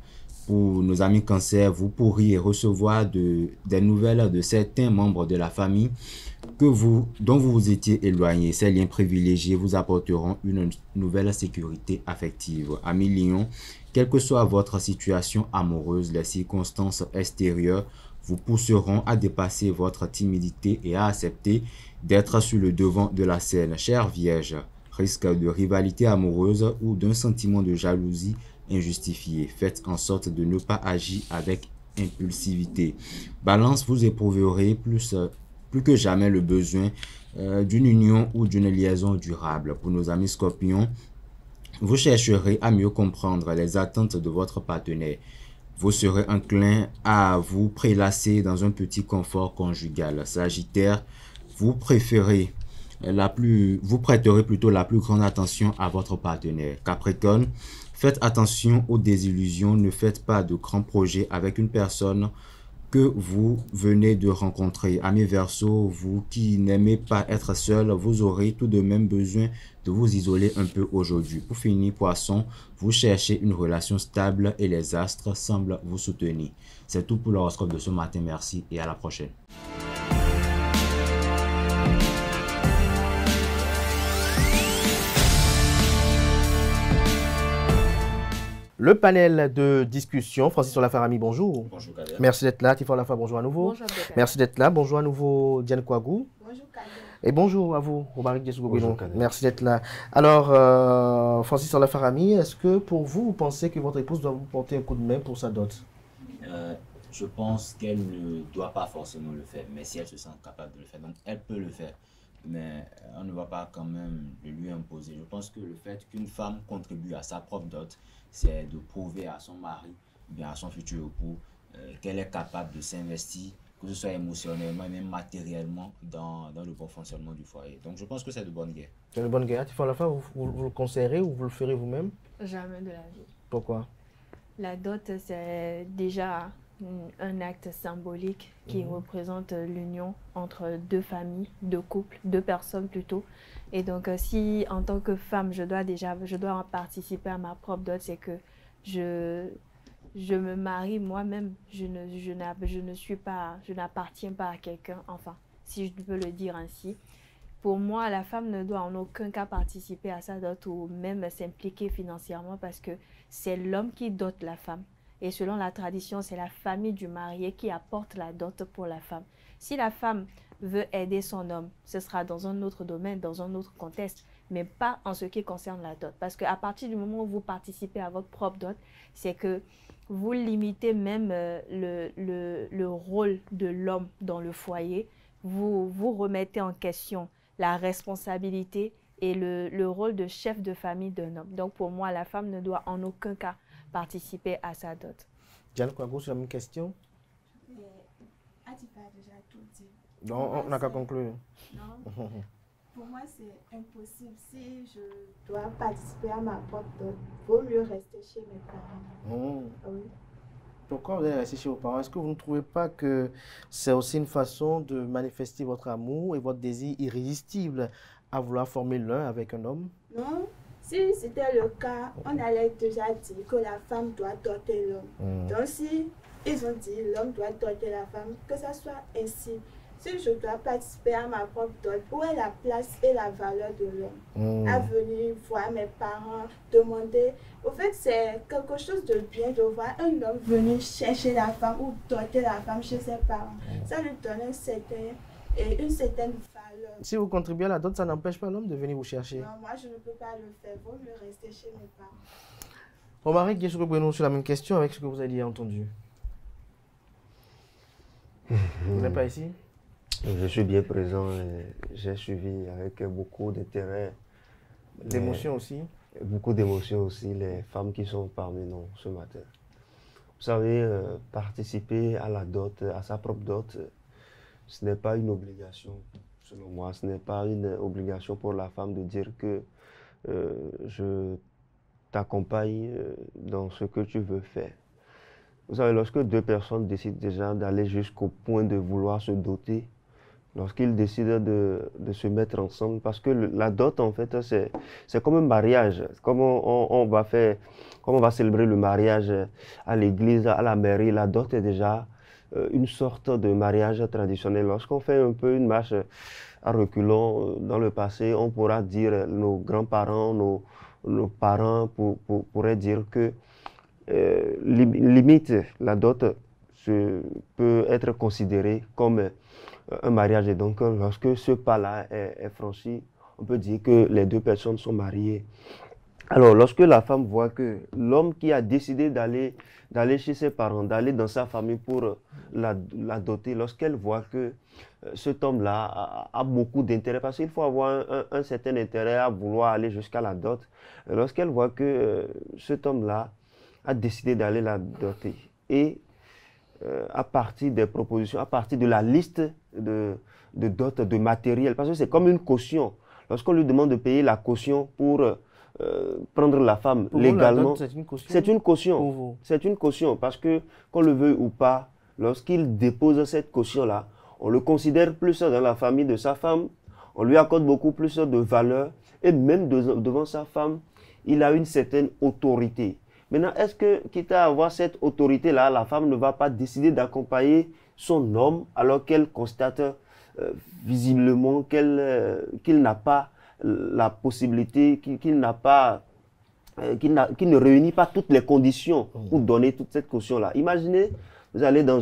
Pour nos amis Cancer, vous pourriez recevoir des nouvelles de certains membres de la famille dont vous vous étiez éloigné. Ces liens privilégiés vous apporteront une nouvelle sécurité affective. Amis Lion, quelle que soit votre situation amoureuse, les circonstances extérieures vous pousseront à dépasser votre timidité et à accepter d'être sur le devant de la scène. Chère Vierge, risque de rivalité amoureuse ou d'un sentiment de jalousie injustifié. Faites en sorte de ne pas agir avec impulsivité. Balance, vous éprouverez plus que jamais le besoin d'une union ou d'une liaison durable. Pour nos amis Scorpions, vous chercherez à mieux comprendre les attentes de votre partenaire. Vous serez enclin à vous prélasser dans un petit confort conjugal. Sagittaire, vous prêterez plutôt la plus grande attention à votre partenaire. Capricorne, faites attention aux désillusions, ne faites pas de grands projets avec une personne que vous venez de rencontrer. Amis Verseau, vous qui n'aimez pas être seul, vous aurez tout de même besoin de vous isoler un peu aujourd'hui. Pour finir, Poisson, vous cherchez une relation stable et les astres semblent vous soutenir. C'est tout pour l'horoscope de ce matin. Merci et à la prochaine. Le panel de discussion, Francis Olafarami, bonjour. Bonjour Kader. Merci d'être là, Tifa Olafa, bonjour à nouveau. Bonjour, merci d'être là, bonjour à nouveau Diane Kouagou. Bonjour Kader. Et bonjour à vous, Romaric Dessougoubino. Merci d'être là. Alors, Francis Olafarami, est-ce que pour vous, vous pensez que votre épouse doit vous porter un coup de main pour sa dot? Je pense qu'elle ne doit pas forcément le faire, mais si elle se sent capable de le faire, donc elle peut le faire. Mais on ne va pas quand même le lui imposer. Je pense que le fait qu'une femme contribue à sa propre dot, c'est de prouver à son mari, bien à son futur époux, qu'elle est capable de s'investir, que ce soit émotionnellement et même matériellement, dans le bon fonctionnement du foyer. Donc je pense que c'est de bonne guerre. C'est de bonne guerre. Tu fais la fin, vous le conseillerez ou vous le ferez vous-même? Jamais de la vie. Pourquoi? La dot, c'est déjà un acte symbolique qui représente l'union entre deux familles, deux couples, deux personnes plutôt. Et donc, si en tant que femme, je dois participer à ma propre dot, c'est que je me marie moi-même, je n'appartiens pas à quelqu'un, enfin, si je peux le dire ainsi. Pour moi, la femme ne doit en aucun cas participer à sa dot ou même s'impliquer financièrement parce que c'est l'homme qui dote la femme. Et selon la tradition, c'est la famille du marié qui apporte la dot pour la femme. Si la femme veut aider son homme, ce sera dans un autre domaine, dans un autre contexte, mais pas en ce qui concerne la dot. Parce qu'à partir du moment où vous participez à votre propre dot, c'est que vous limitez même le rôle de l'homme dans le foyer. Vous remettez en question la responsabilité et le rôle de chef de famille d'un homme. Donc pour moi, la femme ne doit en aucun cas participer à sa dot. Diane Kouagou, sur la même question? Atifa a déjà tout dit. Donc on n'a qu'à conclure. Non. Pour moi, c'est impossible. Si je dois participer à ma propre dot, il vaut mieux rester chez mes parents. Oui. Pourquoi vous allez rester chez vos parents? Est-ce que vous ne trouvez pas que c'est aussi une façon de manifester votre amour et votre désir irrésistible à vouloir former l'un avec un homme? Non. Si c'était le cas, on allait déjà dire que la femme doit doter l'homme. Donc si ils ont dit l'homme doit doter la femme, que ça soit ainsi. Si je dois participer à ma propre dot, où est la place et la valeur de l'homme? À venir voir mes parents, demander. Au fait, c'est quelque chose de bien de voir un homme venir chercher la femme ou doter la femme chez ses parents. Ça lui donne une certaine valeur. Si vous contribuez à la dot, ça n'empêche pas l'homme de venir vous chercher. Non, moi je ne peux pas le faire. Il vaut mieux rester chez mes parents. Romaric Dessougoubino, sur la même question avec ce que vous avez entendu. Vous n'êtes pas ici? Je suis bien présent et j'ai suivi avec beaucoup d'intérêt. D'émotion aussi? Beaucoup d'émotions aussi, les femmes qui sont parmi nous ce matin. savez, participer à la dot, à sa propre dot, ce n'est pas une obligation, selon moi. Ce n'est pas une obligation pour la femme de dire que je t'accompagne dans ce que tu veux faire. Vous savez, lorsque deux personnes décident déjà d'aller jusqu'au point de vouloir se doter, lorsqu'ils décident de se mettre ensemble, parce que la dot, en fait, c'est comme un mariage. Comme on va célébrer le mariage à l'église, à la mairie, la dot est déjà une sorte de mariage traditionnel. Lorsqu'on fait un peu une marche à reculons dans le passé, on pourra dire, nos grands-parents, nos parents pourraient dire que limite, la dot peut être considérée comme un mariage. Et donc, lorsque ce pas-là est franchi, on peut dire que les deux personnes sont mariées. Alors, lorsque la femme voit que l'homme qui a décidé d'aller chez ses parents, d'aller dans sa famille pour la doter, lorsqu'elle voit que cet homme-là a beaucoup d'intérêt, parce qu'il faut avoir un certain intérêt à vouloir aller jusqu'à la dot, lorsqu'elle voit que cet homme-là a décidé d'aller la doter, et à partir des propositions, à partir de la liste de dot, de matériel, parce que c'est comme une caution. Lorsqu'on lui demande de payer la caution pour prendre la femme pour légalement, c'est une caution. C'est une caution parce que, qu'on le veuille ou pas, lorsqu'il dépose cette caution-là, on le considère plus dans la famille de sa femme, on lui accorde beaucoup plus de valeur, et même devant sa femme, il a une certaine autorité. Maintenant, est-ce que, quitte à avoir cette autorité-là, la femme ne va pas décider d'accompagner son homme alors qu'elle constate visiblement qu'il n'a pas la possibilité, qu'il ne réunit pas toutes les conditions pour donner toute cette caution-là. Imaginez, vous allez dans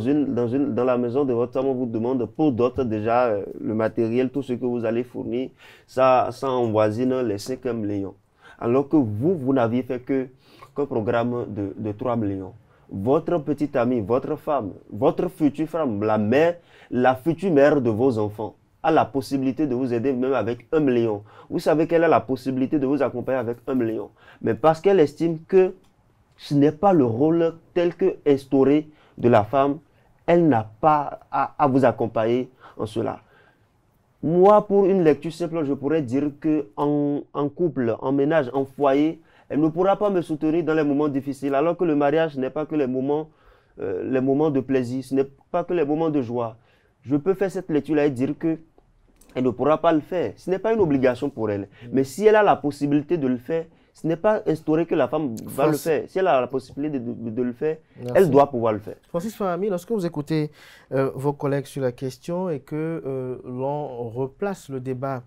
la maison de votre femme, on vous demande pour d'autres déjà le matériel, tout ce que vous allez fournir, ça envoisine les 5 millions. Alors que vous n'aviez fait qu'un programme de 3 millions. Votre petite amie, votre femme, votre future femme, la future mère de vos enfants, a la possibilité de vous aider même avec 1 million. Vous savez qu'elle a la possibilité de vous accompagner avec 1 million. Mais parce qu'elle estime que ce n'est pas le rôle tel que instauré de la femme, elle n'a pas à vous accompagner en cela. Moi, pour une lecture simple, je pourrais dire qu'en couple, en ménage, en foyer, elle ne pourra pas me soutenir dans les moments difficiles, alors que le mariage n'est pas que les moments de plaisir, ce n'est pas que les moments de joie. Je peux faire cette lecture-là et dire que elle ne pourra pas le faire. Ce n'est pas une obligation pour elle. Mais si elle a la possibilité de le faire, ce n'est pas instauré que la femme va le faire. Si elle a la possibilité de le faire, elle doit pouvoir le faire. Francis Fahami, lorsque vous écoutez vos collègues sur la question et que l'on replace le débat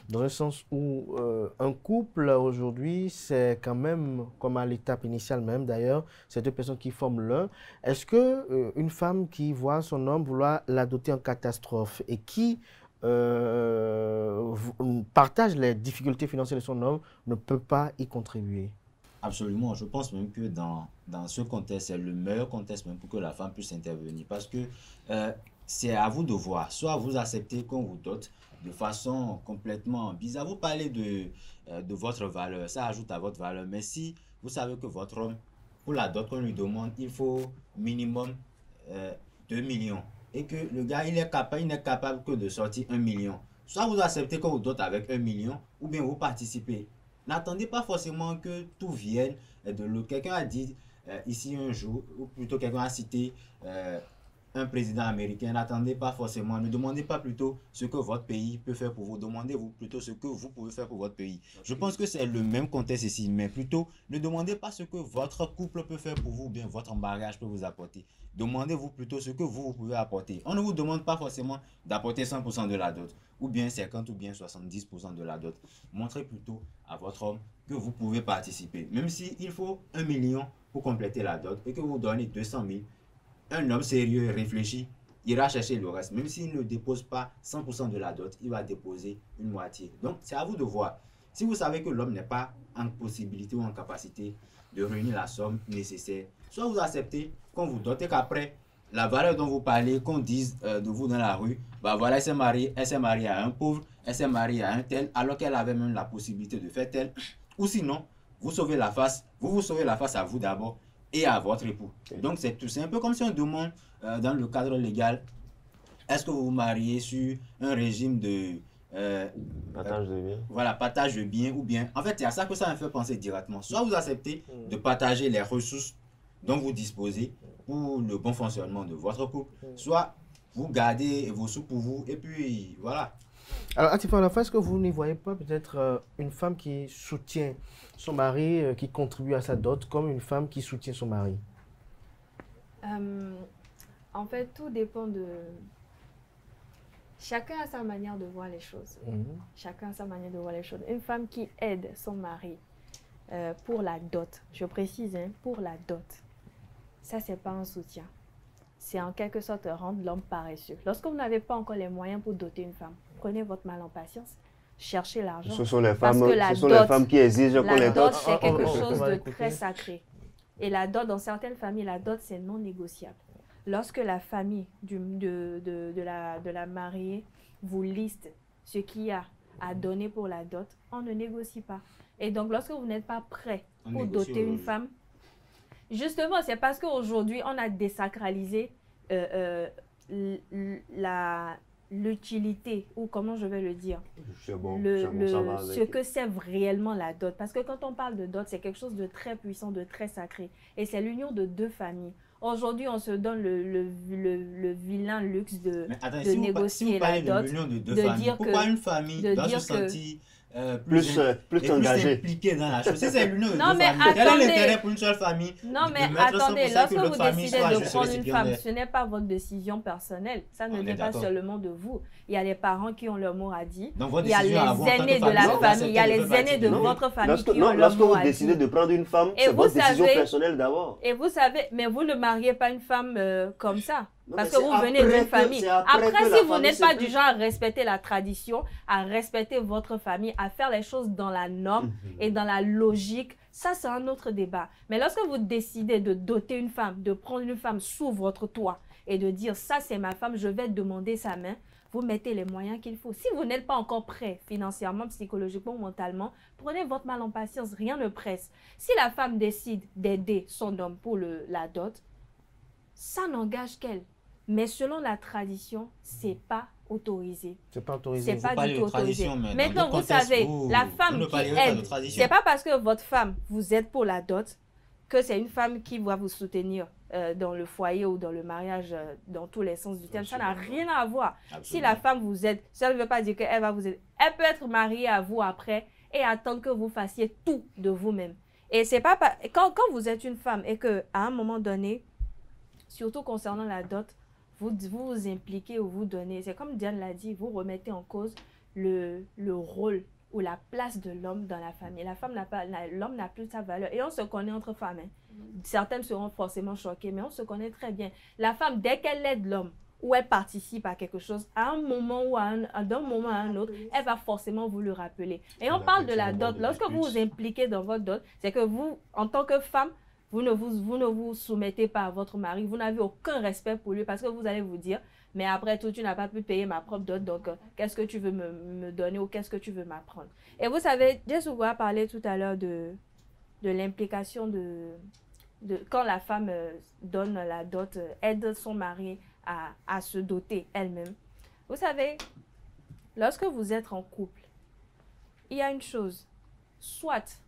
dans le sens où un couple aujourd'hui, c'est quand même, comme à l'étape initiale même d'ailleurs, c'est deux personnes qui forment l'un. Est-ce qu'une femme qui voit son homme vouloir l'adopter en catastrophe et qui partage les difficultés financières de son homme ne peut pas y contribuer? Absolument, je pense même que dans ce contexte, c'est le meilleur contexte même pour que la femme puisse intervenir, parce que c'est à vous de voir, soit vous acceptez qu'on vous dote de façon complètement bizarre, vous parlez de votre valeur, ça ajoute à votre valeur, mais si vous savez que votre homme, pour la dot qu'on lui demande, il faut minimum 2 millions, et que le gars, il n'est capable que de sortir 1 million. Soit vous acceptez qu'on vous dote avec 1 million, ou bien vous participez. N'attendez pas forcément que tout vienne de l'autre. Quelqu'un a dit ici un jour, ou plutôt quelqu'un a cité un président américain. N'attendez pas forcément, ne demandez pas plutôt ce que votre pays peut faire pour vous. Demandez-vous plutôt ce que vous pouvez faire pour votre pays. Je pense que c'est le même contexte ici, mais plutôt ne demandez pas ce que votre couple peut faire pour vous, ou bien votre mariage peut vous apporter. Demandez-vous plutôt ce que vous pouvez apporter. On ne vous demande pas forcément d'apporter 100% de la dot, ou bien 50 ou bien 70% de la dot. Montrez plutôt à votre homme que vous pouvez participer. Même s'il faut 1 million pour compléter la dot et que vous donnez 200 000, un homme sérieux, réfléchi, ira chercher le reste. Même s'il ne dépose pas 100% de la dot, il va déposer une moitié. Donc, c'est à vous de voir. Si vous savez que l'homme n'est pas en possibilité ou en capacité de réunir la somme nécessaire, soit vous acceptez qu'on vous dote et qu'après, la valeur dont vous parlez, qu'on dise de vous dans la rue, bah voilà, elle s'est mariée à un pauvre, elle s'est mariée à un tel, alors qu'elle avait même la possibilité de faire tel. Ou sinon, vous sauvez la face, vous sauvez la face à vous d'abord, et à votre époux. Donc c'est un peu comme si on demande dans le cadre légal, est-ce que vous vous mariez sur un régime de partage de biens. Voilà, partage de biens ou bien. En fait, c'est à ça que ça me fait penser directement. Soit vous acceptez de partager les ressources dont vous disposez pour le bon fonctionnement de votre couple, soit vous gardez vos sous pour vous et puis voilà. Alors, Atifa, est-ce que vous n'y voyez pas peut-être une femme qui soutient son mari, qui contribue à sa dot, comme une femme qui soutient son mari? En fait, tout dépend de... Chacun a sa manière de voir les choses. Chacun a sa manière de voir les choses. Une femme qui aide son mari pour la dot, je précise, hein, pour la dot, ça, c'est pas un soutien. C'est en quelque sorte rendre l'homme paresseux. Lorsque vous n'avez pas encore les moyens pour doter une femme, prenez votre mal en patience, cherchez l'argent. Ce sont les femmes qui exigent qu'on les dote. C'est quelque chose de très sacré. Et la dot, dans certaines familles, la dot, c'est non négociable. Lorsque la famille de la mariée vous liste ce qu'il y a à donner pour la dot, on ne négocie pas. Et donc, lorsque vous n'êtes pas prêt pour doter une femme, justement, c'est parce qu'aujourd'hui, on a désacralisé l'utilité, ou comment je vais le dire, ce que c'est réellement la dot. Parce que quand on parle de dot, c'est quelque chose de très puissant, de très sacré. Et c'est l'union de deux familles. Aujourd'hui, on se donne le vilain luxe de négocier la dot, de dire pourquoi une famille doit se sentir plus impliquée dans la chose. Si c'est l'union de deux familles, quel est l'intérêt pour une seule famille? Non, mais attendez, lorsque vous décidez de prendre une femme, ce n'est pas votre décision personnelle. Ça ne dépend pas seulement de vous. Il y a les parents qui ont leur mot à dire. Il y a les aînés de la famille. Il y a les aînés de votre famille qui ont leur mot à dire. Lorsque vous décidez de prendre une femme, c'est votre décision personnelle d'abord. Et vous savez, mais vous ne mariez pas une femme comme ça. Parce que vous venez d'une famille. Après, si vous n'êtes pas du genre à respecter la tradition, à respecter votre famille, à faire les choses dans la norme et dans la logique, ça c'est un autre débat. Mais lorsque vous décidez de doter une femme, de prendre une femme sous votre toit et de dire ça c'est ma femme, je vais demander sa main, vous mettez les moyens qu'il faut. Si vous n'êtes pas encore prêt financièrement, psychologiquement, mentalement, prenez votre mal en patience, rien ne presse. Si la femme décide d'aider son homme pour la dot, ça n'engage qu'elle. Mais selon la tradition, c'est pas autorisé. C'est pas autorisé. C'est pas du tout autorisé. Maintenant, vous savez, la femme qui aide, c'est pas parce que votre femme vous aide pour la dot que c'est une femme qui va vous soutenir dans le foyer ou dans le mariage, dans tous les sens du terme. Ça n'a rien à voir. Absolument. Si la femme vous aide, ça ne veut pas dire qu'elle va vous aider. Elle peut être mariée à vous après et attendre que vous fassiez tout de vous-même. Et c'est pas quand vous êtes une femme et qu'à un moment donné, surtout concernant la dot, vous vous impliquez ou vous donnez, c'est comme Diane l'a dit, vous remettez en cause le rôle ou la place de l'homme dans la famille. L'homme n'a plus sa valeur. Et on se connaît entre femmes. Hein. Certaines seront forcément choquées, mais on se connaît très bien. La femme, dès qu'elle aide l'homme ou elle participe à quelque chose, à un moment ou d'un moment à un autre, elle va forcément vous le rappeler. Et on parle de la dot. Lorsque vous vous impliquez dans votre dot, c'est que vous, en tant que femme, vous ne vous soumettez pas à votre mari, vous n'avez aucun respect pour lui parce que vous allez vous dire, mais après tout, tu n'as pas pu payer ma propre dot, donc qu'est-ce que tu veux me donner ou qu'est-ce que tu veux m'apprendre? Et vous savez, Jessou a parlé tout à l'heure de l'implication de quand la femme donne la dot, aide son mari à se doter elle-même. Vous savez, lorsque vous êtes en couple, il y a une chose, soit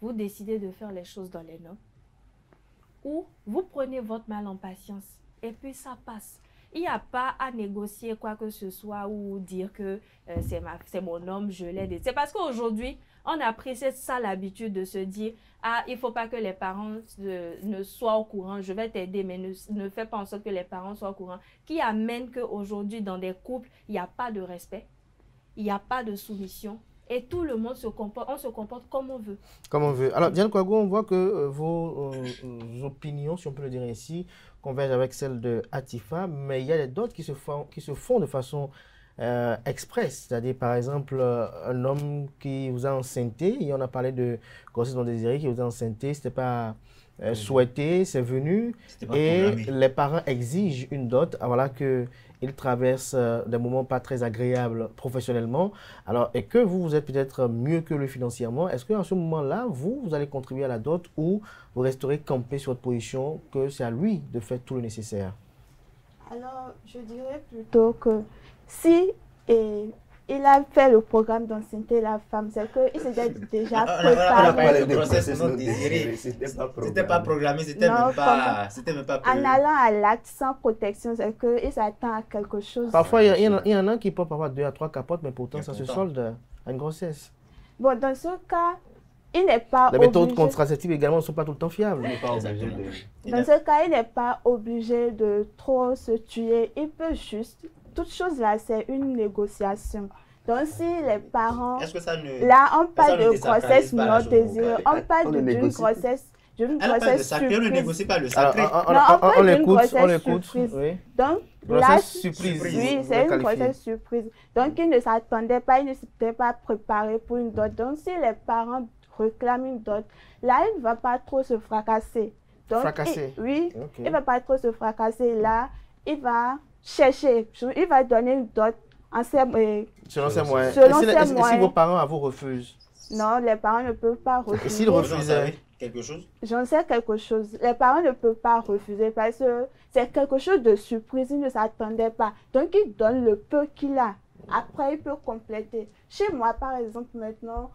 vous décidez de faire les choses dans les normes, ou vous prenez votre mal en patience et puis ça passe. Il n'y a pas à négocier quoi que ce soit ou dire que c'est mon homme, je l'aide. C'est parce qu'aujourd'hui, on a pris ça l'habitude de se dire « Ah, il ne faut pas que les parents ne soient au courant, je vais t'aider, mais ne fais pas en sorte que les parents soient au courant. » Qui amène qu'aujourd'hui, dans des couples, il n'y a pas de respect, il n'y a pas de soumission. Et tout le monde se comporte comme on veut. Comme on veut. Alors, Diane Kouago, on voit que vos opinions, si on peut le dire ainsi, convergent avec celles de Atifa, mais il y a d'autres qui se font de façon express, c'est-à-dire par exemple un homme qui vous a enceinté, et on a parlé de grossesse non désirée qui vous a enceinté, c'était pas souhaité, c'est venu, et les parents exigent une dot, voilà que il traverse des moments pas très agréables professionnellement, alors et que vous êtes peut-être mieux que lui financièrement, est-ce qu'en ce moment-là, vous allez contribuer à la dot ou vous resterez campé sur votre position que c'est à lui de faire tout le nécessaire? Alors, je dirais plutôt que si il a fait le programme d'ancienneté la femme, c'est qu'il s'était déjà préparé. On a parlé de grossesse non désirée. C'était pas programmé, c'était même pas prévu. En allant à l'acte sans protection, c'est qu'il s'attend à quelque chose. Parfois, il y en a qui portent parfois 2 à 3 capotes, mais pourtant ça se solde à une grossesse. Bon, dans ce cas, il n'est pas obligé. Les méthodes contraceptives également ne sont pas tout le temps fiables. Dans ce cas, il n'est pas obligé de trop se tuer. Il peut juste... Toute chose là, c'est une négociation. Donc si les parents... Là, on parle de grossesse non désirée. On parle d'une grossesse... Elle parle de sacré, on ne négocie pas le sacré. On l'écoute. Oui. Donc, grossesse surprise. Oui, c'est une grossesse surprise. Donc, il ne s'attendait pas, il ne s'était pas préparé pour une dot. Donc, si les parents réclament une dot, là, il ne va pas trop se fracasser. Donc, oui, il ne va pas trop se fracasser. Là, il va chercher, il va donner une dot selon ses moyens. Si vos parents vous refusent? Non, les parents ne peuvent pas refuser. Et s'ils refusaient quelque chose? J'en sais quelque chose. Les parents ne peuvent pas refuser parce que c'est quelque chose de surprise, ils ne s'attendaient pas. Donc, ils donnent le peu qu'il a. Après, il peut compléter. Chez moi, par exemple, maintenant,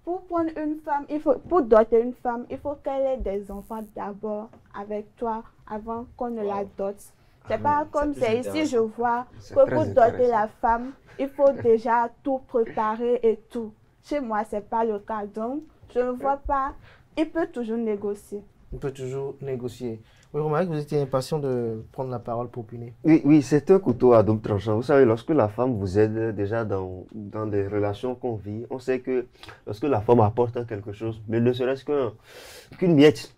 pour prendre une femme, pour doter une femme, il faut qu'elle ait des enfants d'abord avec toi avant qu'on ne la dote. C'est pas comme c'est ici, je vois que pour doter la femme, il faut déjà tout préparer et tout. Chez moi, ce n'est pas le cas. Donc, je ne vois pas. Il peut toujours négocier. Il peut toujours négocier. Oui, remarquez que vous étiez impatient de prendre la parole pour punir. Oui, c'est un couteau à double tranchant. Vous savez, lorsque la femme vous aide déjà dans des relations qu'on vit, on sait que lorsque la femme apporte quelque chose, mais ne serait-ce qu'une miette,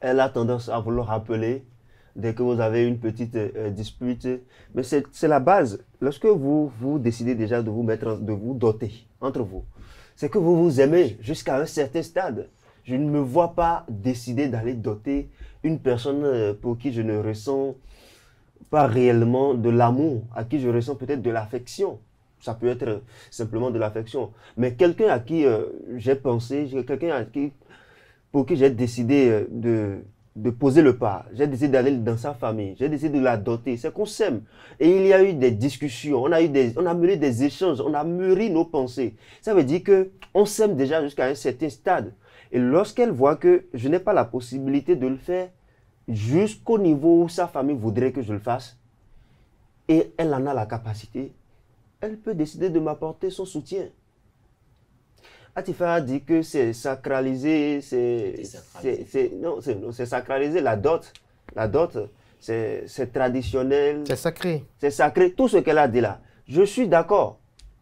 elle a tendance à vous le rappeler dès que vous avez une petite dispute. Mais c'est la base. Lorsque vous décidez déjà de vous doter entre vous, c'est que vous vous aimez jusqu'à un certain stade. Je ne me vois pas décider d'aller doter une personne pour qui je ne ressens pas réellement de l'amour, à qui je ressens peut-être de l'affection. Ça peut être simplement de l'affection. Mais quelqu'un à qui j'ai pensé, quelqu'un pour qui j'ai décidé de poser le pas, j'ai décidé d'aller dans sa famille, j'ai décidé de la doter, c'est qu'on s'aime. Et il y a eu des discussions, on a mené des échanges, on a mûri nos pensées. Ça veut dire qu'on s'aime déjà jusqu'à un certain stade. Et lorsqu'elle voit que je n'ai pas la possibilité de le faire jusqu'au niveau où sa famille voudrait que je le fasse, et elle en a la capacité, elle peut décider de m'apporter son soutien. Atifa a dit que c'est sacralisé, c'est sacralisé la dot. La dot, c'est traditionnel. C'est sacré. C'est sacré, tout ce qu'elle a dit là. Je suis d'accord.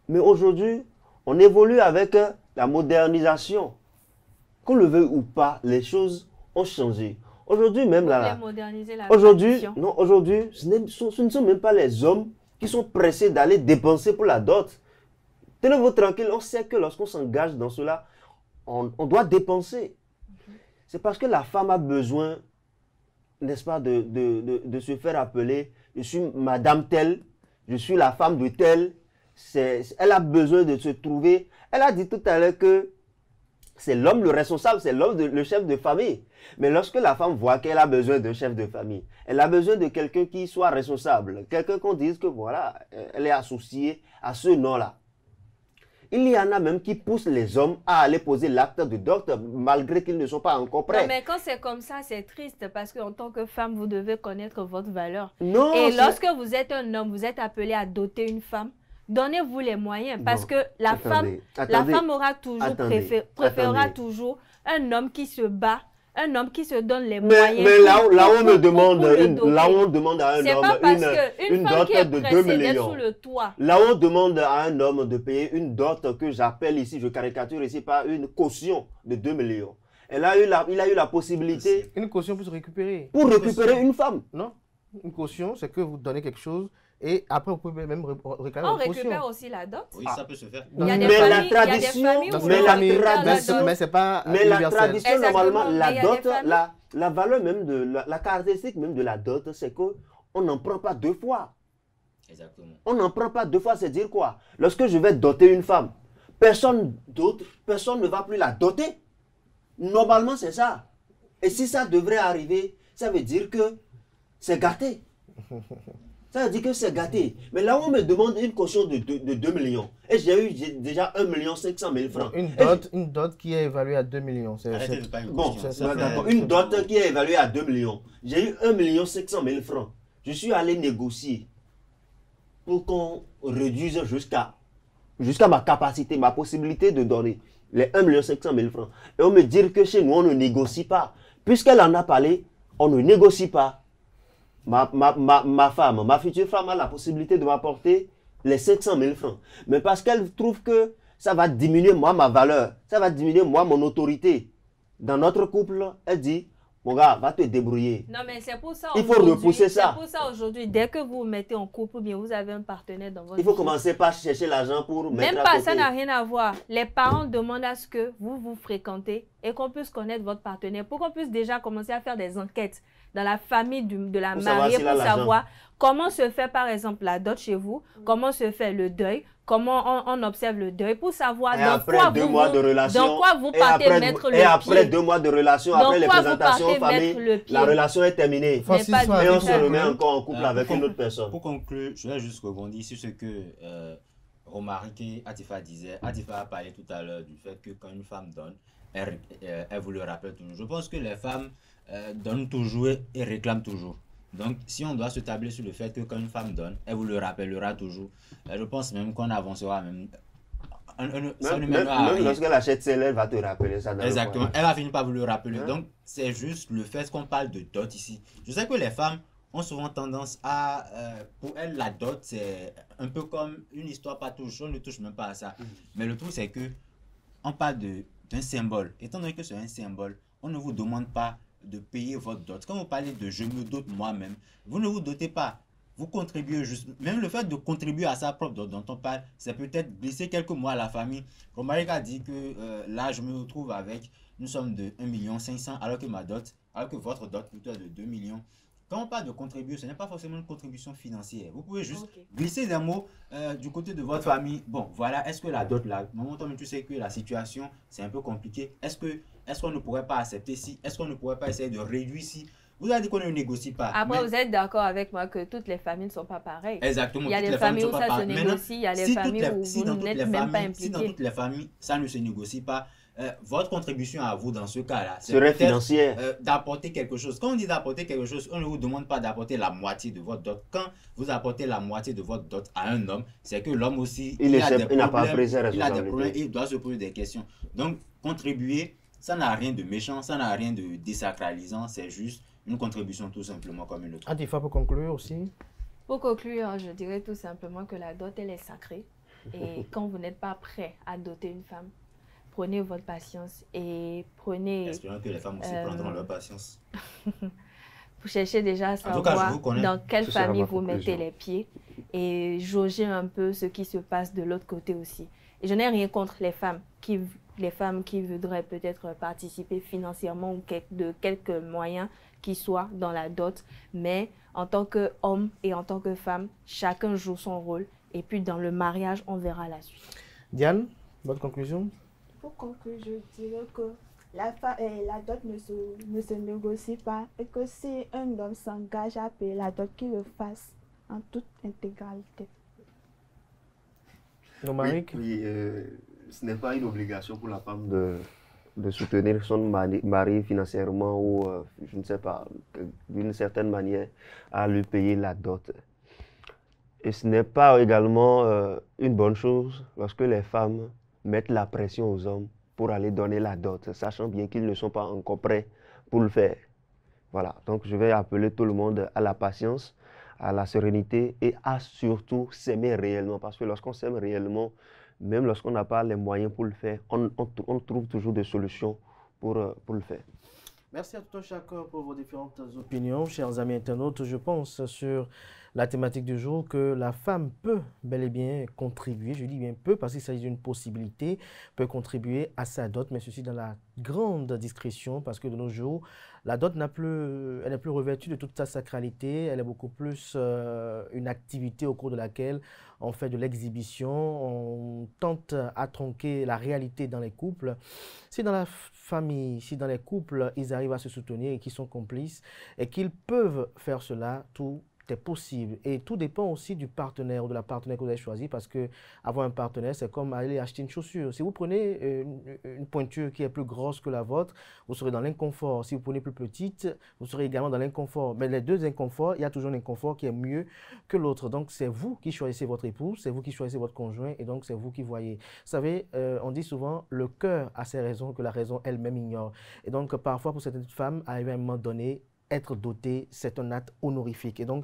Mais aujourd'hui, on évolue avec la modernisation. Qu'on le veuille ou pas, les choses ont changé. Aujourd'hui même là. Aujourd'hui, ce ne sont même pas les hommes qui sont pressés d'aller dépenser pour la dot. Tenez-vous tranquille, on sait que lorsqu'on s'engage dans cela, on doit dépenser. C'est parce que la femme a besoin, n'est-ce pas, de se faire appeler, je suis madame telle, je suis la femme de telle. Elle a besoin de se trouver. Elle a dit tout à l'heure que c'est l'homme le responsable, c'est l'homme le chef de famille. Mais lorsque la femme voit qu'elle a besoin d'un chef de famille, elle a besoin de quelqu'un qui soit responsable, quelqu'un qu'on dise que voilà, elle est associée à ce nom-là. Il y en a même qui poussent les hommes à aller poser l'acte de dot malgré qu'ils ne sont pas encore prêts. Non, mais quand c'est comme ça, c'est triste parce qu'en tant que femme, vous devez connaître votre valeur. Non, et lorsque vous êtes un homme, vous êtes appelé à doter une femme, donnez-vous les moyens parce que la femme aura toujours préférera toujours un homme qui se bat, un homme qui se donne les moyens. Mais là on me demande à un homme une dot de 2 millions. Sous le toit. Là on demande à un homme de payer une dot que j'appelle ici, je caricature ici par une caution de 2 millions. Et là il a eu la possibilité. Une caution pour se récupérer. Pour récupérer une femme. Non. Une caution, c'est que vous donnez quelque chose Et après, vous pouvez même réclamer on une caution. récupère aussi la dot. Oui, ça peut se faire. Il y a des familles, il y a des familles où mais c'est pas mais la universel. tradition, normalement, Mais il y a des familles. la valeur même de la caractéristique même de la dot, c'est qu'on n'en prend pas deux fois. Exactement. On n'en prend pas deux fois, c'est dire quoi? Lorsque je vais doter une femme, personne d'autre, personne ne va plus la doter. Normalement, c'est ça. Et si ça devrait arriver, ça veut dire que c'est gâté. Ça veut dire que c'est gâté. Mais là où on me demande une caution de 2 millions, et j'ai eu déjà 1 500 000 francs. Une dot qui est évaluée à 2 millions. Bon, une dot qui est évaluée à 2 millions. J'ai eu 1 500 000 francs. Je suis allé négocier pour qu'on réduise jusqu'à ma capacité, ma possibilité de donner les 1 500 000 francs. Et on me dit que chez nous, on ne négocie pas. Puisqu'elle en a parlé, on ne négocie pas. Ma femme, ma future femme a la possibilité de m'apporter les 500 000 francs. Mais parce qu'elle trouve que ça va diminuer moi ma valeur, ça va diminuer moi mon autorité. Dans notre couple, elle dit, mon gars, va te débrouiller. Non, mais c'est pour ça. Il faut repousser ça. C'est pour ça aujourd'hui, dès que vous vous mettez en couple, ou bien vous avez un partenaire dans votre Il faut vie, commencer par chercher l'argent pour mettre même à pas, côté. ça n'a rien à voir. Les parents demandent à ce que vous vous fréquentez et qu'on puisse connaître votre partenaire pour qu'on puisse déjà commencer à faire des enquêtes dans la famille de la mariée pour savoir comment se fait par exemple la dot chez vous, comment se fait le deuil, comment on observe le deuil pour savoir dans quoi vous partez mettre le pied. Et après 2 mois de relation, après les présentations en famille, la relation est terminée. Et on se remet encore en couple avec une autre personne. Pour conclure, je vais juste rebondir sur ce que Romaric Atifa disait. Atifa a parlé tout à l'heure du fait que quand une femme donne, elle vous le rappelle toujours. Je pense que les femmes donnent toujours et réclament toujours. Donc, si on doit se tabler sur le fait que quand une femme donne, elle vous le rappellera toujours, je pense même qu'on avancera même. Même lorsqu'elle achète celle, elle va te rappeler ça. Exactement, elle va finir par vous le rappeler. Donc, c'est juste le fait qu'on parle de dot ici. Je sais que les femmes ont souvent tendance à... pour elles, la dot, c'est un peu comme une histoire pas touche. On ne touche même pas à ça. Mais le truc, c'est que on parle d'un symbole. Étant donné que c'est un symbole, on ne vous demande pas de payer votre dot. Quand vous parlez de je me dote moi-même, vous ne vous dotez pas. Vous contribuez juste. Même le fait de contribuer à sa propre dot dont on parle, c'est peut-être blesser quelques mois à la famille. Romaric a dit que là, je me retrouve avec une somme de 1 500 000 alors que votre dot plutôt est de 2 millions. Quand on parle de contribuer, ce n'est pas forcément une contribution financière. Vous pouvez juste glisser des mots du côté de votre famille. Bon, voilà, est-ce que la dot, là, moment où tu sais que la situation, c'est un peu compliqué. Est-ce qu'on ne pourrait pas accepter si? Est-ce qu'on ne pourrait pas essayer de réduire si? Vous avez dit qu'on ne négocie pas. Après, vous êtes d'accord avec moi que toutes les familles ne sont pas pareilles. Exactement. Il y a des familles où ça se négocie, il y a des familles où vous n'êtes même pas impliqués. Si dans toutes les familles, ça ne se négocie pas, votre contribution à vous dans ce cas-là, c'est serait financière. D'apporter quelque chose. Quand on dit d'apporter quelque chose, on ne vous demande pas d'apporter la moitié de votre dot. Quand vous apportez la moitié de votre dot à un homme, c'est que l'homme aussi, il a des problèmes, il doit se poser des questions. Donc, contribuer, ça n'a rien de méchant, ça n'a rien de désacralisant, c'est juste une contribution tout simplement comme une autre. Atifa, pour conclure aussi. Pour conclure, je dirais tout simplement que la dot, elle est sacrée. Et quand vous n'êtes pas prêt à doter une femme, prenez votre patience et prenez... Espérons que les femmes aussi prendront leur patience. Vous cherchez déjà à savoir dans quelle famille vous mettez les pieds et jaugez un peu ce qui se passe de l'autre côté aussi. Et je n'ai rien contre les femmes qui voudraient peut-être participer financièrement ou de quelques moyens qui soient dans la dot. Mais en tant qu'homme et en tant que femme, chacun joue son rôle. Et puis dans le mariage, on verra la suite. Diane, votre conclusion? Pour conclure, je dirais que la dot ne se négocie pas et que si un homme s'engage à payer la dot, qu'il le fasse en toute intégralité. Romaric? Oui, ce n'est pas une obligation pour la femme de soutenir son mari financièrement ou, je ne sais pas, d'une certaine manière, à lui payer la dot. Et ce n'est pas également une bonne chose lorsque les femmes mettent la pression aux hommes pour aller donner la dot, sachant bien qu'ils ne sont pas encore prêts pour le faire. Voilà, donc je vais appeler tout le monde à la patience, à la sérénité et à surtout s'aimer réellement. Parce que lorsqu'on s'aime réellement, même lorsqu'on n'a pas les moyens pour le faire, on trouve toujours des solutions pour le faire. Merci à tout un chacun pour vos différentes opinions, chers amis internautes. Je pense sur la thématique du jour, que la femme peut bel et bien contribuer, je dis bien peut parce qu'il s'agit d'une possibilité, peut contribuer à sa dot, mais ceci dans la grande discrétion parce que de nos jours, la dot elle n'est plus revêtue de toute sa sacralité, elle est beaucoup plus une activité au cours de laquelle on fait de l'exhibition, on tente à tronquer la réalité dans les couples. Si dans la famille, si dans les couples, ils arrivent à se soutenir et qu'ils sont complices et qu'ils peuvent faire cela, tout est possible. Et tout dépend aussi du partenaire ou de la partenaire que vous avez choisi parce que avoir un partenaire, c'est comme aller acheter une chaussure. Si vous prenez une pointure qui est plus grosse que la vôtre, vous serez dans l'inconfort. Si vous prenez plus petite, vous serez également dans l'inconfort. Mais les deux inconforts, il y a toujours un inconfort qui est mieux que l'autre. Donc, c'est vous qui choisissez votre épouse, c'est vous qui choisissez votre conjoint et donc c'est vous qui voyez. Vous savez, on dit souvent, le cœur a ses raisons que la raison elle-même ignore. Et donc, parfois, pour certaines femmes, arriver à un moment donné, être doté, c'est un acte honorifique. Et donc,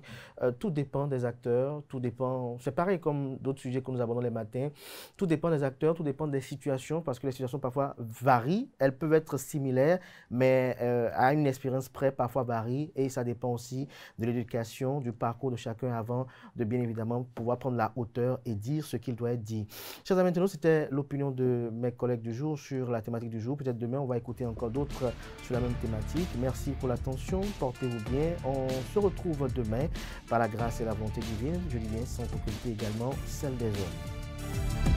tout dépend des acteurs, tout dépend... C'est pareil comme d'autres sujets que nous abordons les matins. Tout dépend des acteurs, tout dépend des situations, parce que les situations parfois varient. Elles peuvent être similaires, mais à une expérience près, parfois varient. Et ça dépend aussi de l'éducation, du parcours de chacun avant de, bien évidemment, pouvoir prendre la hauteur et dire ce qu'il doit être dit. Chers amis, maintenant, c'était l'opinion de mes collègues du jour sur la thématique du jour. Peut-être demain, on va écouter encore d'autres sur la même thématique. Merci pour l'attention. Portez-vous bien. On se retrouve demain par la grâce et la volonté divine. Je dis bien sans occulter également celle des hommes.